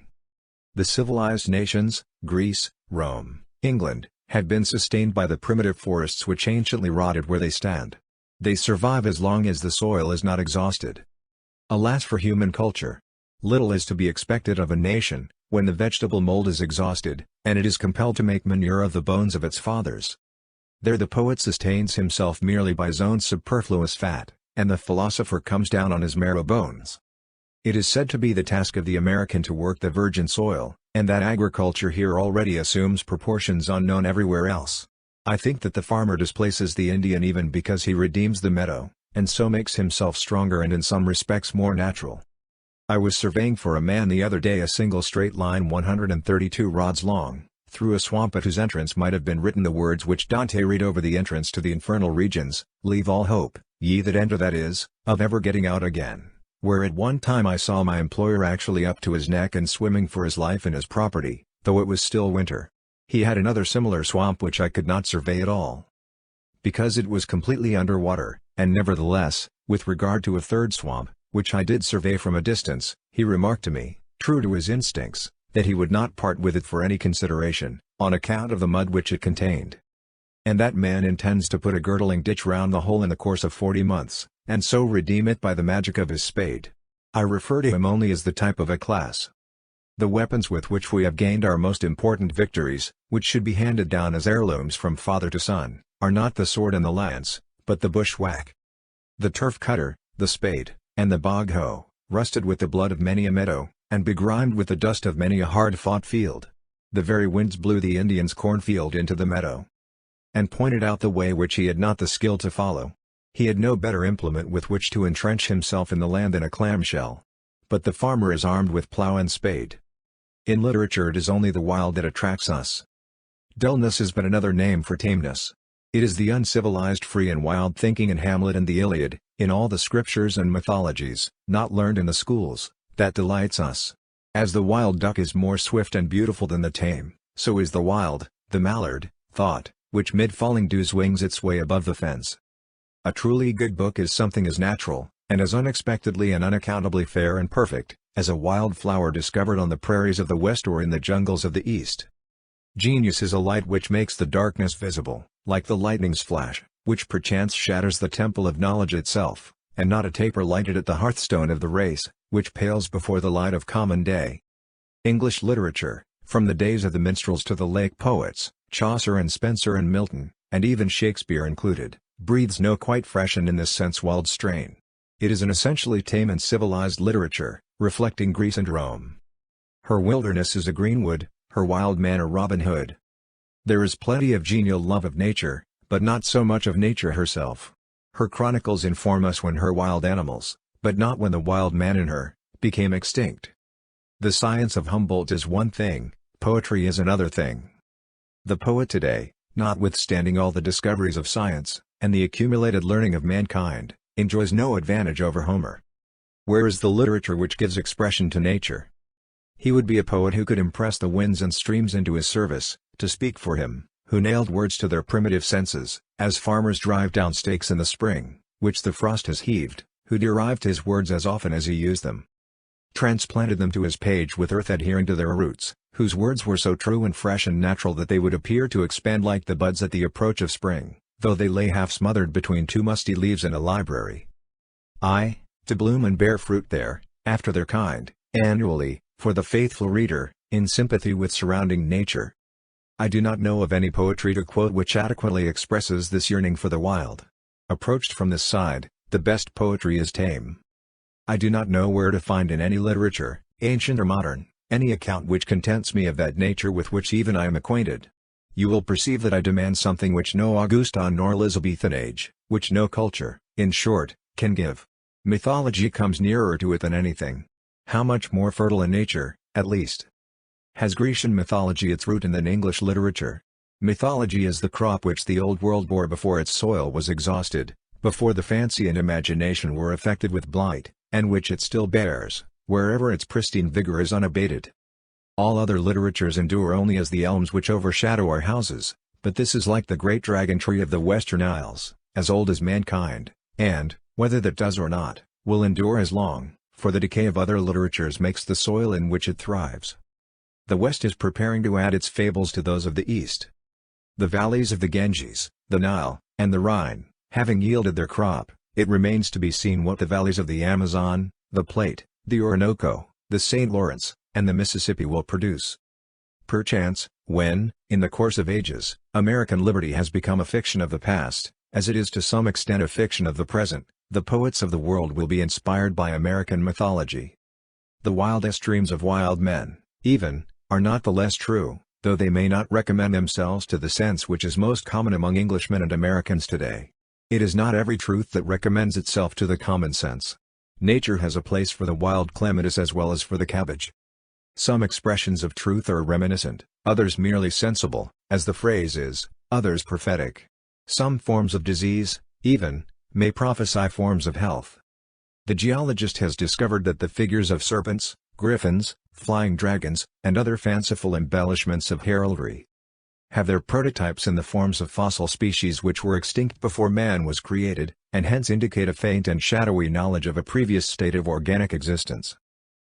The civilized nations, Greece, Rome, England, have been sustained by the primitive forests which anciently rotted where they stand. They survive as long as the soil is not exhausted. Alas for human culture! Little is to be expected of a nation, when the vegetable mold is exhausted, and it is compelled to make manure of the bones of its fathers. There the poet sustains himself merely by his own superfluous fat, and the philosopher comes down on his marrow bones. It is said to be the task of the American to work the virgin soil, and that agriculture here already assumes proportions unknown everywhere else. I think that the farmer displaces the Indian even because he redeems the meadow, and so makes himself stronger and in some respects more natural. I was surveying for a man the other day a single straight line 132 rods long, through a swamp at whose entrance might have been written the words which Dante read over the entrance to the infernal regions, "Leave all hope, ye that enter, that is, of ever getting out again," where at one time I saw my employer actually up to his neck and swimming for his life and his property, though it was still winter. He had another similar swamp which I could not survey at all, because it was completely under water, and nevertheless, with regard to a third swamp, which I did survey from a distance, he remarked to me, true to his instincts, that he would not part with it for any consideration, on account of the mud which it contained. And that man intends to put a girdling ditch round the whole in the course of 40 months, and so redeem it by the magic of his spade. I refer to him only as the type of a class. The weapons with which we have gained our most important victories, which should be handed down as heirlooms from father to son, are not the sword and the lance, but the bushwhack. The turf cutter, the spade, and the bog hoe, rusted with the blood of many a meadow, and begrimed with the dust of many a hard-fought field. The very winds blew the Indian's cornfield into the meadow, and pointed out the way which he had not the skill to follow. He had no better implement with which to entrench himself in the land than a clamshell. But the farmer is armed with plough and spade. In literature it is only the wild that attracts us. Dullness is but another name for tameness. It is the uncivilized free and wild thinking in Hamlet and the Iliad, in all the scriptures and mythologies, not learned in the schools, that delights us. As the wild duck is more swift and beautiful than the tame, so is the wild, the mallard, thought, which mid falling dews wings its way above the fence. A truly good book is something as natural, and as unexpectedly and unaccountably fair and perfect, as a wild flower discovered on the prairies of the West or in the jungles of the East. Genius is a light which makes the darkness visible, like the lightning's flash, which perchance shatters the temple of knowledge itself, and not a taper lighted at the hearthstone of the race, which pales before the light of common day. English literature, from the days of the minstrels to the lake poets, Chaucer and Spenser and Milton, and even Shakespeare included, breathes no quite fresh and in this sense wild strain. It is an essentially tame and civilized literature, reflecting Greece and Rome. Her wilderness is a greenwood, her wild man a Robin Hood. There is plenty of genial love of nature, but not so much of nature herself. Her chronicles inform us when her wild animals, but not when the wild man in her, became extinct. The science of Humboldt is one thing, poetry is another thing. The poet today, notwithstanding all the discoveries of science, and the accumulated learning of mankind, enjoys no advantage over Homer. Where is the literature which gives expression to nature? He would be a poet who could impress the winds and streams into his service, to speak for him, who nailed words to their primitive senses, as farmers drive down stakes in the spring, which the frost has heaved, who derived his words as often as he used them, transplanted them to his page with earth adhering to their roots, whose words were so true and fresh and natural that they would appear to expand like the buds at the approach of spring, though they lay half smothered between two musty leaves in a library. Aye, to bloom and bear fruit there, after their kind, annually, for the faithful reader, in sympathy with surrounding nature. I do not know of any poetry to quote which adequately expresses this yearning for the wild. Approached from this side, the best poetry is tame. I do not know where to find in any literature, ancient or modern, any account which contents me of that nature with which even I am acquainted. You will perceive that I demand something which no Augustan nor Elizabethan age, which no culture, in short, can give. Mythology comes nearer to it than anything. How much more fertile a nature, at least, has Grecian mythology its root in than English literature? Mythology is the crop which the old world bore before its soil was exhausted, before the fancy and imagination were affected with blight, and which it still bears, wherever its pristine vigor is unabated. All other literatures endure only as the elms which overshadow our houses, but this is like the great dragon tree of the Western Isles, as old as mankind, and, whether that does or not, will endure as long, for the decay of other literatures makes the soil in which it thrives. The West is preparing to add its fables to those of the East. The valleys of the Ganges, the Nile, and the Rhine, having yielded their crop, it remains to be seen what the valleys of the Amazon, the Plate, the Orinoco, the St. Lawrence, and the Mississippi will produce. Perchance, when, in the course of ages, American liberty has become a fiction of the past, as it is to some extent a fiction of the present, the poets of the world will be inspired by American mythology. The wildest dreams of wild men, even, are not the less true, though they may not recommend themselves to the sense which is most common among Englishmen and Americans today. It is not every truth that recommends itself to the common sense. Nature has a place for the wild clematis as well as for the cabbage. Some expressions of truth are reminiscent, others merely sensible, as the phrase is, others prophetic. Some forms of disease, even, may prophesy forms of health. The geologist has discovered that the figures of serpents, griffins, flying dragons, and other fanciful embellishments of heraldry have their prototypes in the forms of fossil species which were extinct before man was created, and hence indicate a faint and shadowy knowledge of a previous state of organic existence.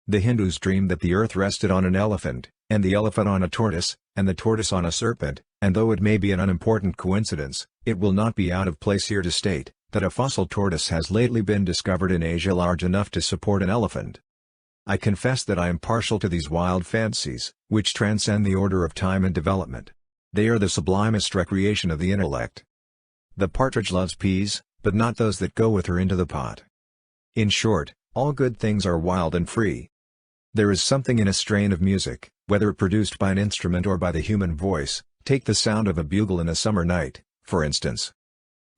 The Hindus dreamed that the earth rested on an elephant, and the elephant on a tortoise, and the tortoise on a serpent, and though it may be an unimportant coincidence, it will not be out of place here to state that a fossil tortoise has lately been discovered in Asia large enough to support an elephant. I confess that I am partial to these wild fancies, which transcend the order of time and development. They are the sublimest recreation of the intellect. The partridge loves peas, but not those that go with her into the pot. In short, all good things are wild and free. There is something in a strain of music, whether produced by an instrument or by the human voice, take the sound of a bugle in a summer night, for instance,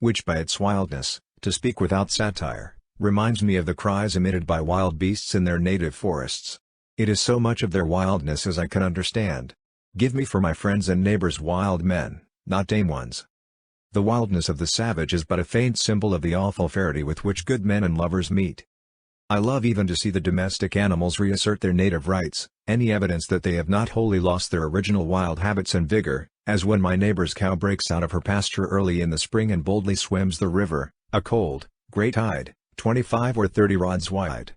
which by its wildness, to speak without satire, reminds me of the cries emitted by wild beasts in their native forests. It is so much of their wildness as I can understand. Give me for my friends and neighbors wild men, not tame ones. The wildness of the savage is but a faint symbol of the awful fairity with which good men and lovers meet. I love even to see the domestic animals reassert their native rights, any evidence that they have not wholly lost their original wild habits and vigor, as when my neighbor's cow breaks out of her pasture early in the spring and boldly swims the river, a cold, gray tide, 25 or 30 rods wide,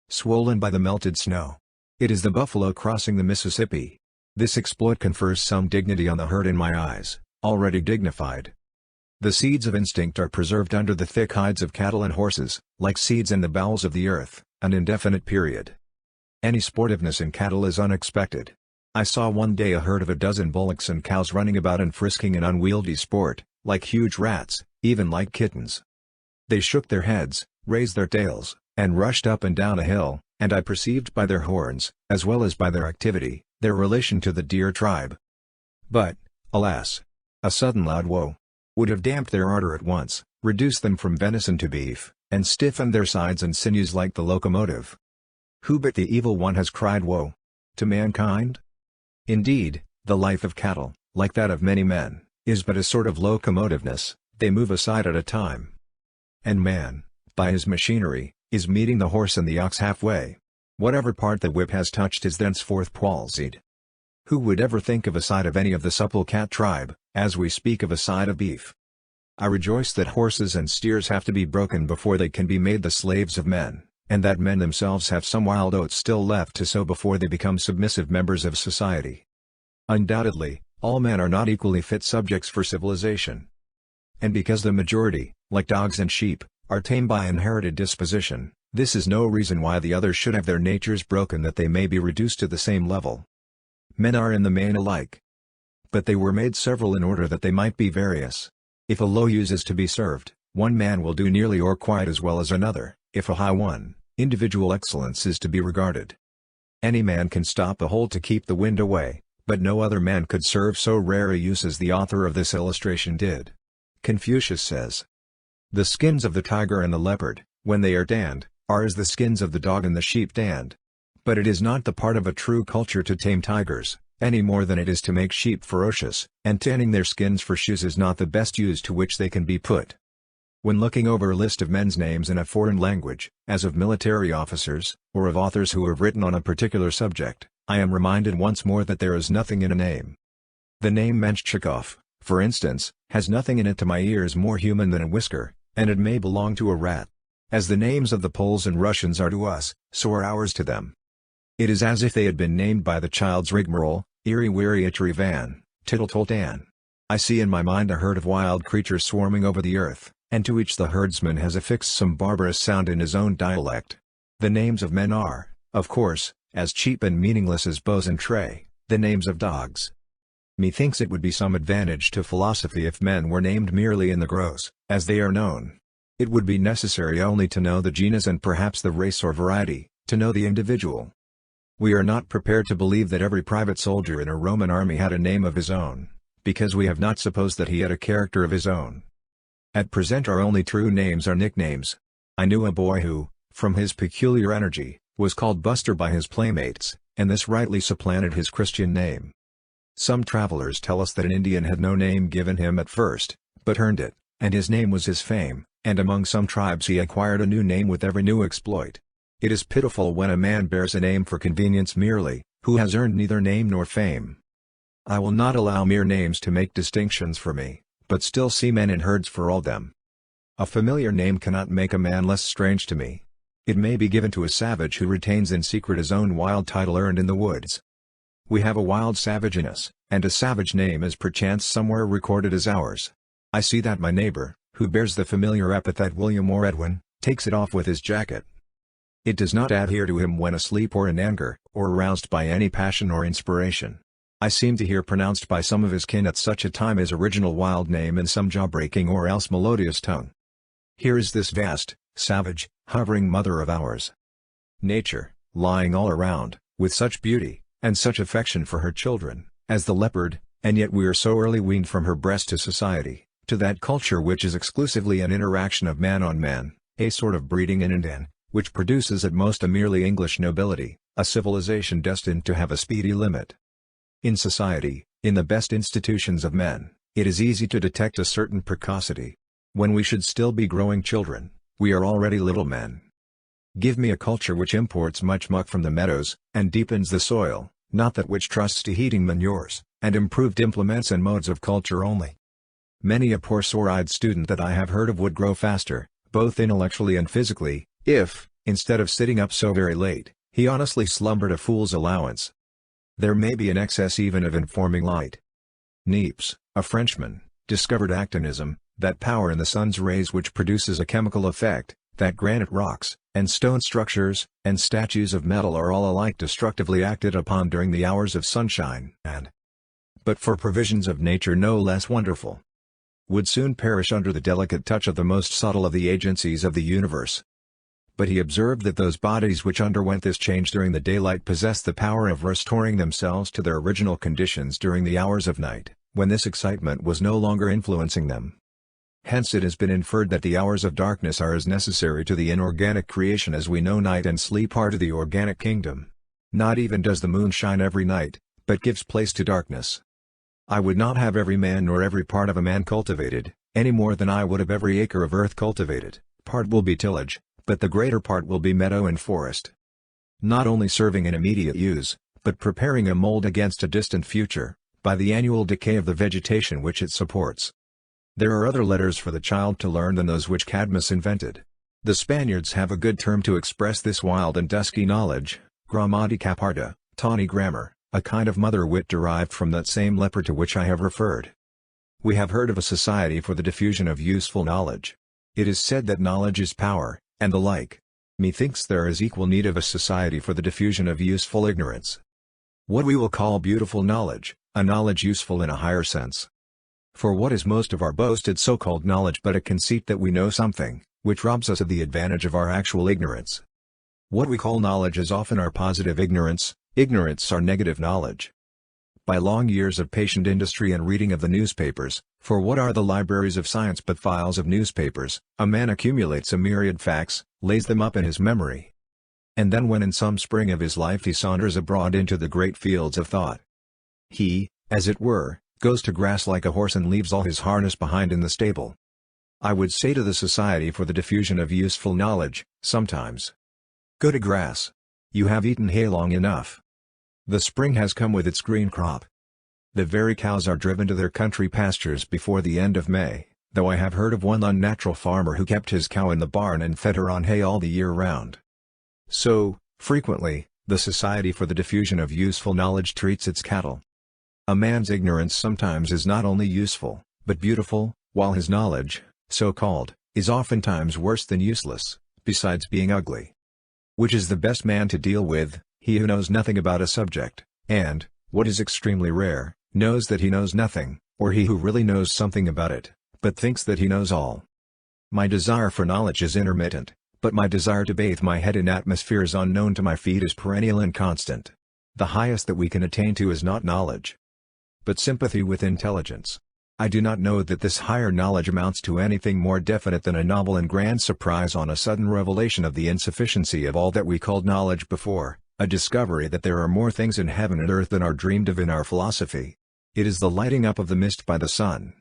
swollen by the melted snow. It is the buffalo crossing the Mississippi. This exploit confers some dignity on the herd in my eyes, already dignified. The seeds of instinct are preserved under the thick hides of cattle and horses, like seeds in the bowels of the earth, an indefinite period. Any sportiveness in cattle is unexpected. I saw one day a herd of a dozen bullocks and cows running about and frisking in unwieldy sport, like huge rats, even like kittens. They shook their heads, raised their tails, and rushed up and down a hill, and I perceived by their horns, as well as by their activity, their relation to the deer tribe. But, alas! A sudden loud whoa would have damped their ardor at once, reduced them from venison to beef, and stiffened their sides and sinews like the locomotive. Who but the evil one has cried woe to mankind? Indeed, the life of cattle, like that of many men, is but a sort of locomotiveness, they move aside at a time. And man, by his machinery, is meeting the horse and the ox halfway. Whatever part the whip has touched is thenceforth palsied. Who would ever think of a side of any of the supple cat tribe, as we speak of a side of beef? I rejoice that horses and steers have to be broken before they can be made the slaves of men, and that men themselves have some wild oats still left to sow before they become submissive members of society. Undoubtedly, all men are not equally fit subjects for civilization. And because the majority, like dogs and sheep, are tame by inherited disposition, this is no reason why the others should have their natures broken that they may be reduced to the same level. Men are in the main alike. But they were made several in order that they might be various. If a low use is to be served, one man will do nearly or quite as well as another. If a high one, individual excellence is to be regarded. Any man can stop a hole to keep the wind away, but no other man could serve so rare a use as the author of this illustration did. Confucius says, "The skins of the tiger and the leopard, when they are tanned, are as the skins of the dog and the sheep tanned." But it is not the part of a true culture to tame tigers, any more than it is to make sheep ferocious, and tanning their skins for shoes is not the best use to which they can be put. When looking over a list of men's names in a foreign language, as of military officers, or of authors who have written on a particular subject, I am reminded once more that there is nothing in a name. The name Menschikoff, for instance, has nothing in it to my ears more human than a whisker, and it may belong to a rat. As the names of the Poles and Russians are to us, so are ours to them. It is as if they had been named by the child's rigmarole, Iri Wiri Itri Van, Tittle Toltan. I see in my mind a herd of wild creatures swarming over the earth, and to each the herdsman has affixed some barbarous sound in his own dialect. The names of men are, of course, as cheap and meaningless as bows and tray, the names of dogs. Methinks it would be some advantage to philosophy if men were named merely in the gross, as they are known. It would be necessary only to know the genus and perhaps the race or variety, to know the individual. We are not prepared to believe that every private soldier in a Roman army had a name of his own, because we have not supposed that he had a character of his own. At present our only true names are nicknames. I knew a boy who, from his peculiar energy, was called Buster by his playmates, and this rightly supplanted his Christian name. Some travelers tell us that an Indian had no name given him at first, but earned it, and his name was his fame, and among some tribes he acquired a new name with every new exploit. It is pitiful when a man bears a name for convenience merely, who has earned neither name nor fame. I will not allow mere names to make distinctions for me, but still see men in herds for all them. A familiar name cannot make a man less strange to me. It may be given to a savage who retains in secret his own wild title earned in the woods. We have a wild savage in us, and a savage name is perchance somewhere recorded as ours. I see that my neighbor, who bears the familiar epithet William or Edwin, takes it off with his jacket. It does not adhere to him when asleep or in anger, or aroused by any passion or inspiration. I seem to hear pronounced by some of his kin at such a time his original wild name in some jaw-breaking or else melodious tongue. Here is this vast, savage, hovering mother of ours. Nature, lying all around, with such beauty, and such affection for her children, as the leopard, and yet we are so early weaned from her breast to society, to that culture which is exclusively an interaction of man on man, a sort of breeding in and in, which produces at most a merely English nobility, a civilization destined to have a speedy limit. In society, in the best institutions of men, it is easy to detect a certain precocity. When we should still be growing children, we are already little men. Give me a culture which imports much muck from the meadows, and deepens the soil, not that which trusts to heating manures, and improved implements and modes of culture only. Many a poor sore-eyed student that I have heard of would grow faster, both intellectually and physically, if, instead of sitting up so very late, he honestly slumbered a fool's allowance. There may be an excess even of informing light. Niepce, a Frenchman, discovered actinism, that power in the sun's rays which produces a chemical effect, that granite rocks, and stone structures, and statues of metal are all alike destructively acted upon during the hours of sunshine, and, but for provisions of nature no less wonderful, would soon perish under the delicate touch of the most subtle of the agencies of the universe. But he observed that those bodies which underwent this change during the daylight possessed the power of restoring themselves to their original conditions during the hours of night, when this excitement was no longer influencing them. Hence it has been inferred that the hours of darkness are as necessary to the inorganic creation as we know night and sleep are to the organic kingdom. Not even does the moon shine every night, but gives place to darkness. I would not have every man nor every part of a man cultivated, any more than I would have every acre of earth cultivated. Part will be tillage, but the greater part will be meadow and forest. Not only serving an immediate use, but preparing a mold against a distant future, by the annual decay of the vegetation which it supports. There are other letters for the child to learn than those which Cadmus invented. The Spaniards have a good term to express this wild and dusky knowledge, grammatica parda, tawny grammar, a kind of mother wit derived from that same leper to which I have referred. We have heard of a society for the diffusion of useful knowledge. It is said that knowledge is power, and the like. Methinks there is equal need of a society for the diffusion of useful ignorance. What we will call beautiful knowledge, a knowledge useful in a higher sense. For what is most of our boasted so-called knowledge but a conceit that we know something, which robs us of the advantage of our actual ignorance? What we call knowledge is often our positive ignorance our negative knowledge. By long years of patient industry and reading of the newspapers, for what are the libraries of science but files of newspapers, a man accumulates a myriad facts, lays them up in his memory. And then when in some spring of his life he saunters abroad into the great fields of thought, he, as it were, goes to grass like a horse and leaves all his harness behind in the stable. I would say to the Society for the Diffusion of Useful Knowledge, sometimes, go to grass. You have eaten hay long enough. The spring has come with its green crop. The very cows are driven to their country pastures before the end of May, though I have heard of one unnatural farmer who kept his cow in the barn and fed her on hay all the year round. So, frequently, the Society for the Diffusion of Useful Knowledge treats its cattle. A man's ignorance sometimes is not only useful, but beautiful, while his knowledge, so-called, is oftentimes worse than useless, besides being ugly. Which is the best man to deal with, he who knows nothing about a subject, and, what is extremely rare, knows that he knows nothing, or he who really knows something about it, but thinks that he knows all? My desire for knowledge is intermittent, but my desire to bathe my head in atmospheres unknown to my feet is perennial and constant. The highest that we can attain to is not knowledge, but sympathy with intelligence. I do not know that this higher knowledge amounts to anything more definite than a novel and grand surprise on a sudden revelation of the insufficiency of all that we called knowledge before, a discovery that there are more things in heaven and earth than are dreamed of in our philosophy. It is the lighting up of the mist by the sun.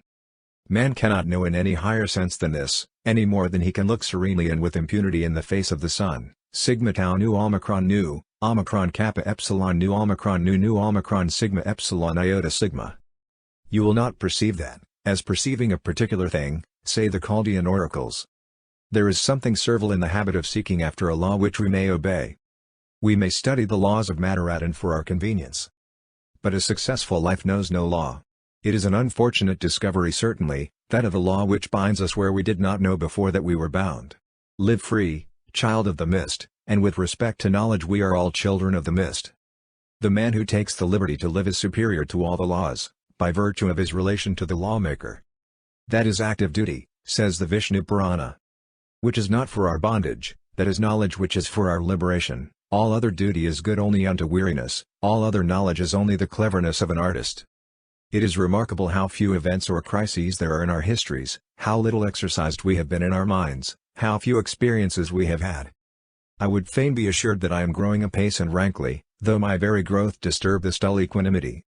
Man cannot know in any higher sense than this, any more than he can look serenely and with impunity in the face of the sun. Sigma tau nu omicron kappa epsilon nu omicron sigma epsilon iota sigma. You will not perceive that, as perceiving a particular thing, say the Chaldean oracles. There is something servile in the habit of seeking after a law which we may obey. We may study the laws of matter at and for our convenience. But a successful life knows no law. It is an unfortunate discovery certainly, that of a law which binds us where we did not know before that we were bound. Live free, child of the mist, and with respect to knowledge we are all children of the mist. The man who takes the liberty to live is superior to all the laws, by virtue of his relation to the lawmaker. That is active duty, says the Vishnu Purana. Which is not for our bondage, that is knowledge which is for our liberation. All other duty is good only unto weariness, all other knowledge is only the cleverness of an artist. It is remarkable how few events or crises there are in our histories, how little exercised we have been in our minds, how few experiences we have had. I would fain be assured that I am growing apace and rankly, though my very growth disturb this dull equanimity.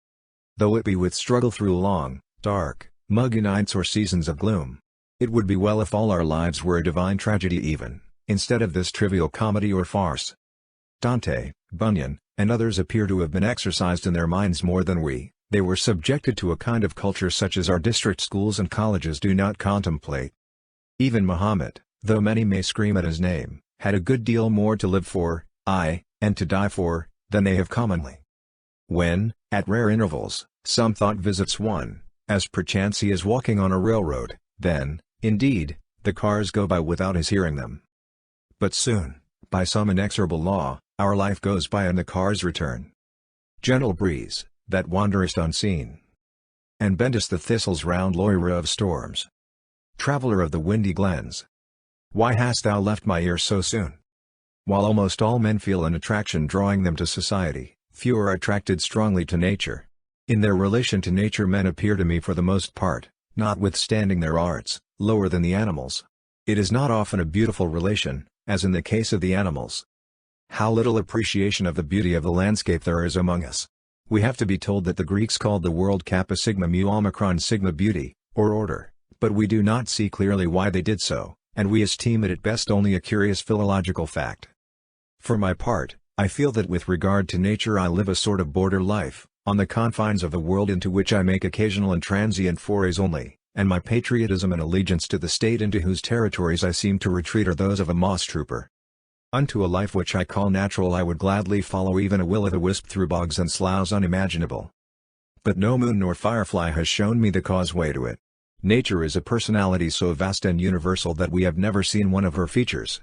Though it be with struggle through long, dark, muggy nights or seasons of gloom. It would be well if all our lives were a divine tragedy even, instead of this trivial comedy or farce. Dante, Bunyan, and others appear to have been exercised in their minds more than we. They were subjected to a kind of culture such as our district schools and colleges do not contemplate. Even Muhammad, though many may scream at his name, had a good deal more to live for, and to die for, than they have commonly. When, at rare intervals, some thought visits one, as perchance he is walking on a railroad, then, indeed, the cars go by without his hearing them. But soon, by some inexorable law, our life goes by and the cars return. Gentle breeze, that wanderest unseen, and bendest the thistles round Loira of storms. Traveller of the windy glens, why hast thou left my ear so soon? While almost all men feel an attraction drawing them to society, few are attracted strongly to nature. In their relation to nature men appear to me for the most part, notwithstanding their arts, lower than the animals. It is not often a beautiful relation, as in the case of the animals. How little appreciation of the beauty of the landscape there is among us. We have to be told that the Greeks called the world kappa sigma mu omicron sigma beauty, or order, but we do not see clearly why they did so, and we esteem it at best only a curious philological fact. For my part, I feel that with regard to nature I live a sort of border life, on the confines of the world into which I make occasional and transient forays only, and my patriotism and allegiance to the state into whose territories I seem to retreat are those of a moss trooper. Unto a life which I call natural I would gladly follow even a will-o'-the-wisp through bogs and sloughs unimaginable. But no moon nor firefly has shown me the causeway to it. Nature is a personality so vast and universal that we have never seen one of her features.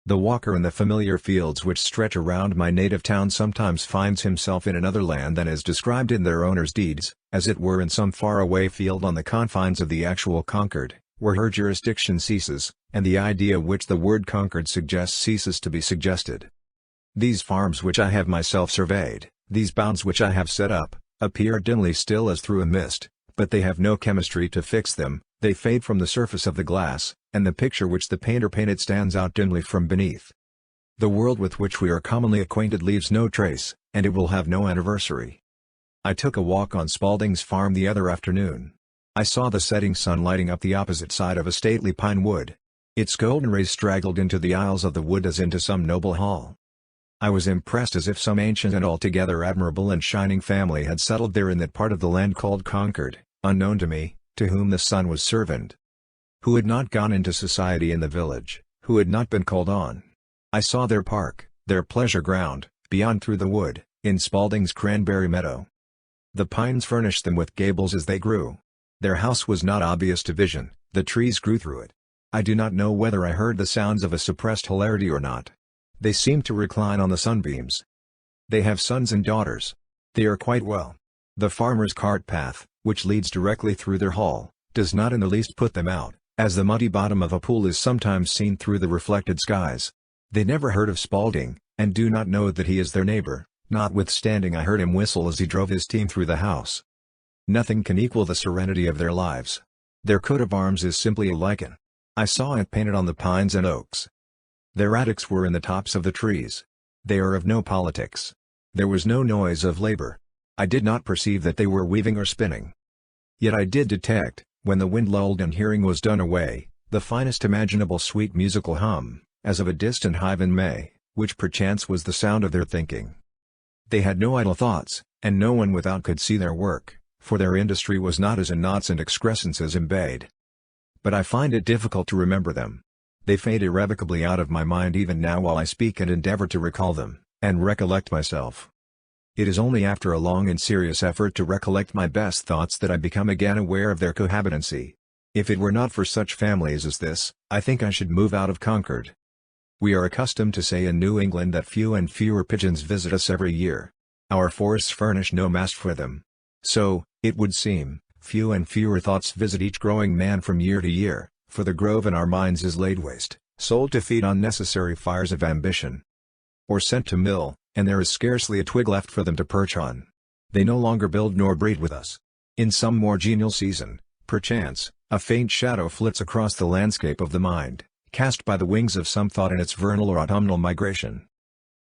The walker in the familiar fields which stretch around my native town sometimes finds himself in another land than is described in their owner's deeds, as it were in some far-away field on the confines of the actual conquered, where her jurisdiction ceases, and the idea which the word conquered suggests ceases to be suggested. These farms which I have myself surveyed, these bounds which I have set up, appear dimly still as through a mist, but they have no chemistry to fix them, they fade from the surface of the glass, and the picture which the painter painted stands out dimly from beneath. The world with which we are commonly acquainted leaves no trace, and it will have no anniversary. I took a walk on Spaulding's farm the other afternoon. I saw the setting sun lighting up the opposite side of a stately pine wood. Its golden rays straggled into the aisles of the wood as into some noble hall. I was impressed as if some ancient and altogether admirable and shining family had settled there in that part of the land called Concord, unknown to me, to whom the sun was servant. Who had not gone into society in the village, who had not been called on. I saw their park, their pleasure ground, beyond through the wood, in Spaulding's cranberry meadow. The pines furnished them with gables as they grew. Their house was not obvious to vision, the trees grew through it. I do not know whether I heard the sounds of a suppressed hilarity or not. They seemed to recline on the sunbeams. They have sons and daughters. They are quite well. The farmer's cart path, which leads directly through their hall, does not in the least put them out, as the muddy bottom of a pool is sometimes seen through the reflected skies. They never heard of Spaulding, and do not know that he is their neighbor, notwithstanding I heard him whistle as he drove his team through the house. Nothing can equal the serenity of their lives. Their coat of arms is simply a lichen. I saw it painted on the pines and oaks. Their attics were in the tops of the trees. They are of no politics. There was no noise of labor. I did not perceive that they were weaving or spinning. Yet I did detect, when the wind lulled and hearing was done away, the finest imaginable sweet musical hum, as of a distant hive in May, which perchance was the sound of their thinking. They had no idle thoughts, and no one without could see their work, for their industry was not as in knots and excrescences embayed. But I find it difficult to remember them. They fade irrevocably out of my mind even now while I speak and endeavor to recall them, and recollect myself. It is only after a long and serious effort to recollect my best thoughts that I become again aware of their cohabitancy. If it were not for such families as this, I think I should move out of Concord. We are accustomed to say in New England that few and fewer pigeons visit us every year. Our forests furnish no mast for them. So, it would seem, few and fewer thoughts visit each growing man from year to year, for the grove in our minds is laid waste, sold to feed on necessary fires of ambition, or sent to mill, and there is scarcely a twig left for them to perch on. They no longer build nor breed with us. In some more genial season, perchance, a faint shadow flits across the landscape of the mind, cast by the wings of some thought in its vernal or autumnal migration.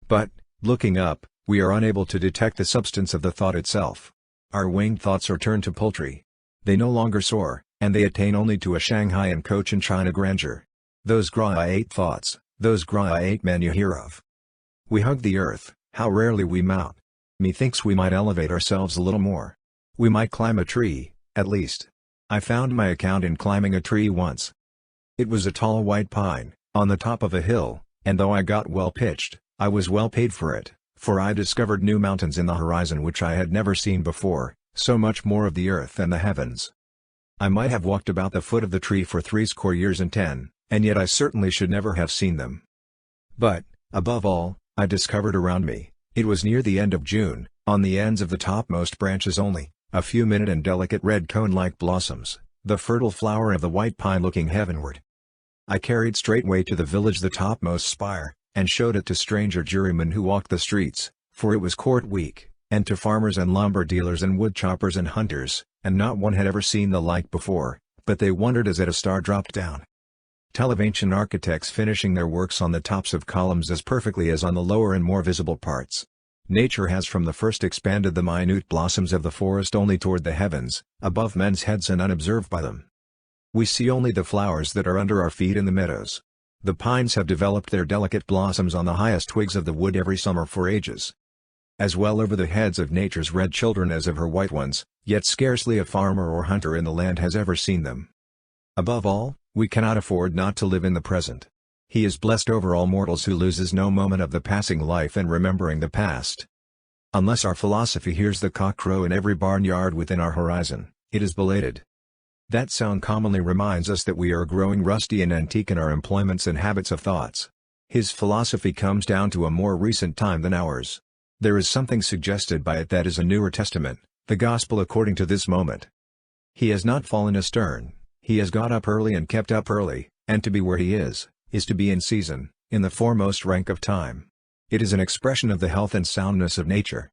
But, looking up, we are unable to detect the substance of the thought itself. Our winged thoughts are turned to poultry. They no longer soar, and they attain only to a Shanghai and Cochin China grandeur. Those Graiate thoughts, those Graiate men you hear of. We hug the earth, how rarely we mount. Methinks we might elevate ourselves a little more. We might climb a tree, at least. I found my account in climbing a tree once. It was a tall white pine, on the top of a hill, and though I got well pitched, I was well paid for it, for I discovered new mountains in the horizon which I had never seen before, so much more of the earth and the heavens. I might have walked about the foot of the tree for 80 years and 10, and yet I certainly should never have seen them. But, above all, I discovered around me, it was near the end of June, on the ends of the topmost branches only, a few minute and delicate red cone-like blossoms, the fertile flower of the white pine looking heavenward. I carried straightway to the village the topmost spire, and showed it to stranger jurymen who walked the streets, for it was court week, and to farmers and lumber dealers and wood choppers and hunters, and not one had ever seen the like before, but they wondered as at a star dropped down. Tell of ancient architects finishing their works on the tops of columns as perfectly as on the lower and more visible parts. Nature has from the first expanded the minute blossoms of the forest only toward the heavens, above men's heads and unobserved by them. We see only the flowers that are under our feet in the meadows. The pines have developed their delicate blossoms on the highest twigs of the wood every summer for ages. As well over the heads of nature's red children as of her white ones, yet scarcely a farmer or hunter in the land has ever seen them. Above all, we cannot afford not to live in the present. He is blessed over all mortals who loses no moment of the passing life in remembering the past. Unless our philosophy hears the cock crow in every barnyard within our horizon, it is belated. That sound commonly reminds us that we are growing rusty and antique in our employments and habits of thoughts. His philosophy comes down to a more recent time than ours. There is something suggested by it that is a newer testament, the gospel according to this moment. He has not fallen astern, he has got up early and kept up early, and to be where he is to be in season, in the foremost rank of time. It is an expression of the health and soundness of nature.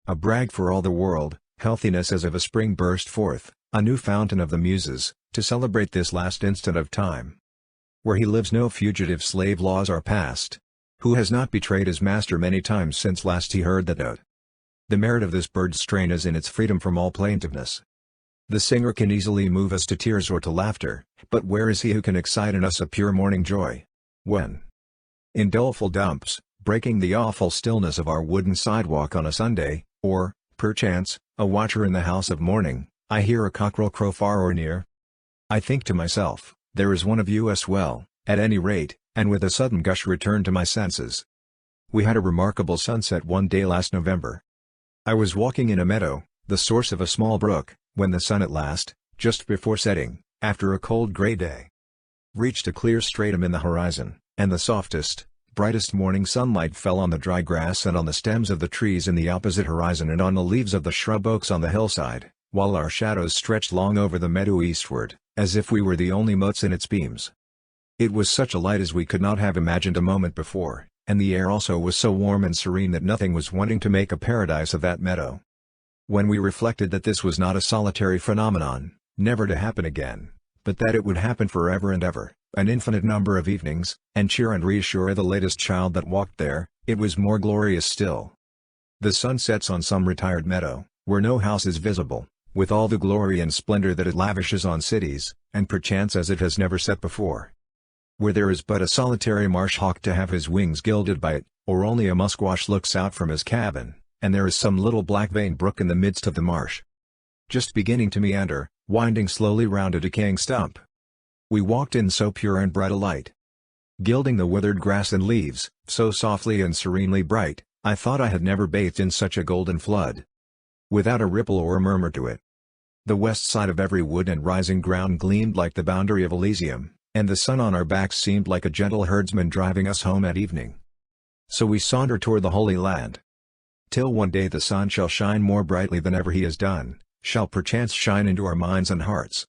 A brag for all the world, healthiness as of a spring burst forth, a new fountain of the muses, to celebrate this last instant of time. Where he lives no fugitive slave laws are passed. Who has not betrayed his master many times since last he heard that note? The merit of this bird's strain is in its freedom from all plaintiveness. The singer can easily move us to tears or to laughter, but where is he who can excite in us a pure morning joy? When? In doleful dumps, breaking the awful stillness of our wooden sidewalk on a Sunday, or, perchance, a watcher in the house of mourning, I hear a cockerel crow far or near. I think to myself, there is one of you as well, at any rate, and with a sudden gush return to my senses. We had a remarkable sunset one day last November. I was walking in a meadow, the source of a small brook, when the sun at last, just before setting, after a cold gray day, reached a clear stratum in the horizon, and the softest, brightest morning sunlight fell on the dry grass and on the stems of the trees in the opposite horizon and on the leaves of the shrub oaks on the hillside, while our shadows stretched long over the meadow eastward, as if we were the only motes in its beams. It was such a light as we could not have imagined a moment before, and the air also was so warm and serene that nothing was wanting to make a paradise of that meadow. When we reflected that this was not a solitary phenomenon, never to happen again, but that it would happen forever and ever, an infinite number of evenings, and cheer and reassure the latest child that walked there, it was more glorious still. The sun sets on some retired meadow, where no house is visible, with all the glory and splendor that it lavishes on cities, and perchance as it has never set before. Where there is but a solitary marsh hawk to have his wings gilded by it, or only a musquash looks out from his cabin, and there is some little black veined brook in the midst of the marsh, just beginning to meander, winding slowly round a decaying stump. We walked in so pure and bright a light, gilding the withered grass and leaves, so softly and serenely bright, I thought I had never bathed in such a golden flood. Without a ripple or a murmur to it. The west side of every wood and rising ground gleamed like the boundary of Elysium, and the sun on our backs seemed like a gentle herdsman driving us home at evening. So we saunter toward the Holy Land. Till one day the sun shall shine more brightly than ever he has done, shall perchance shine into our minds and hearts,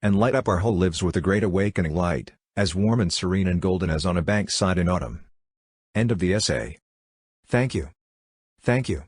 and light up our whole lives with a great awakening light, as warm and serene and golden as on a bank side in autumn. End of the essay. Thank you. Thank you.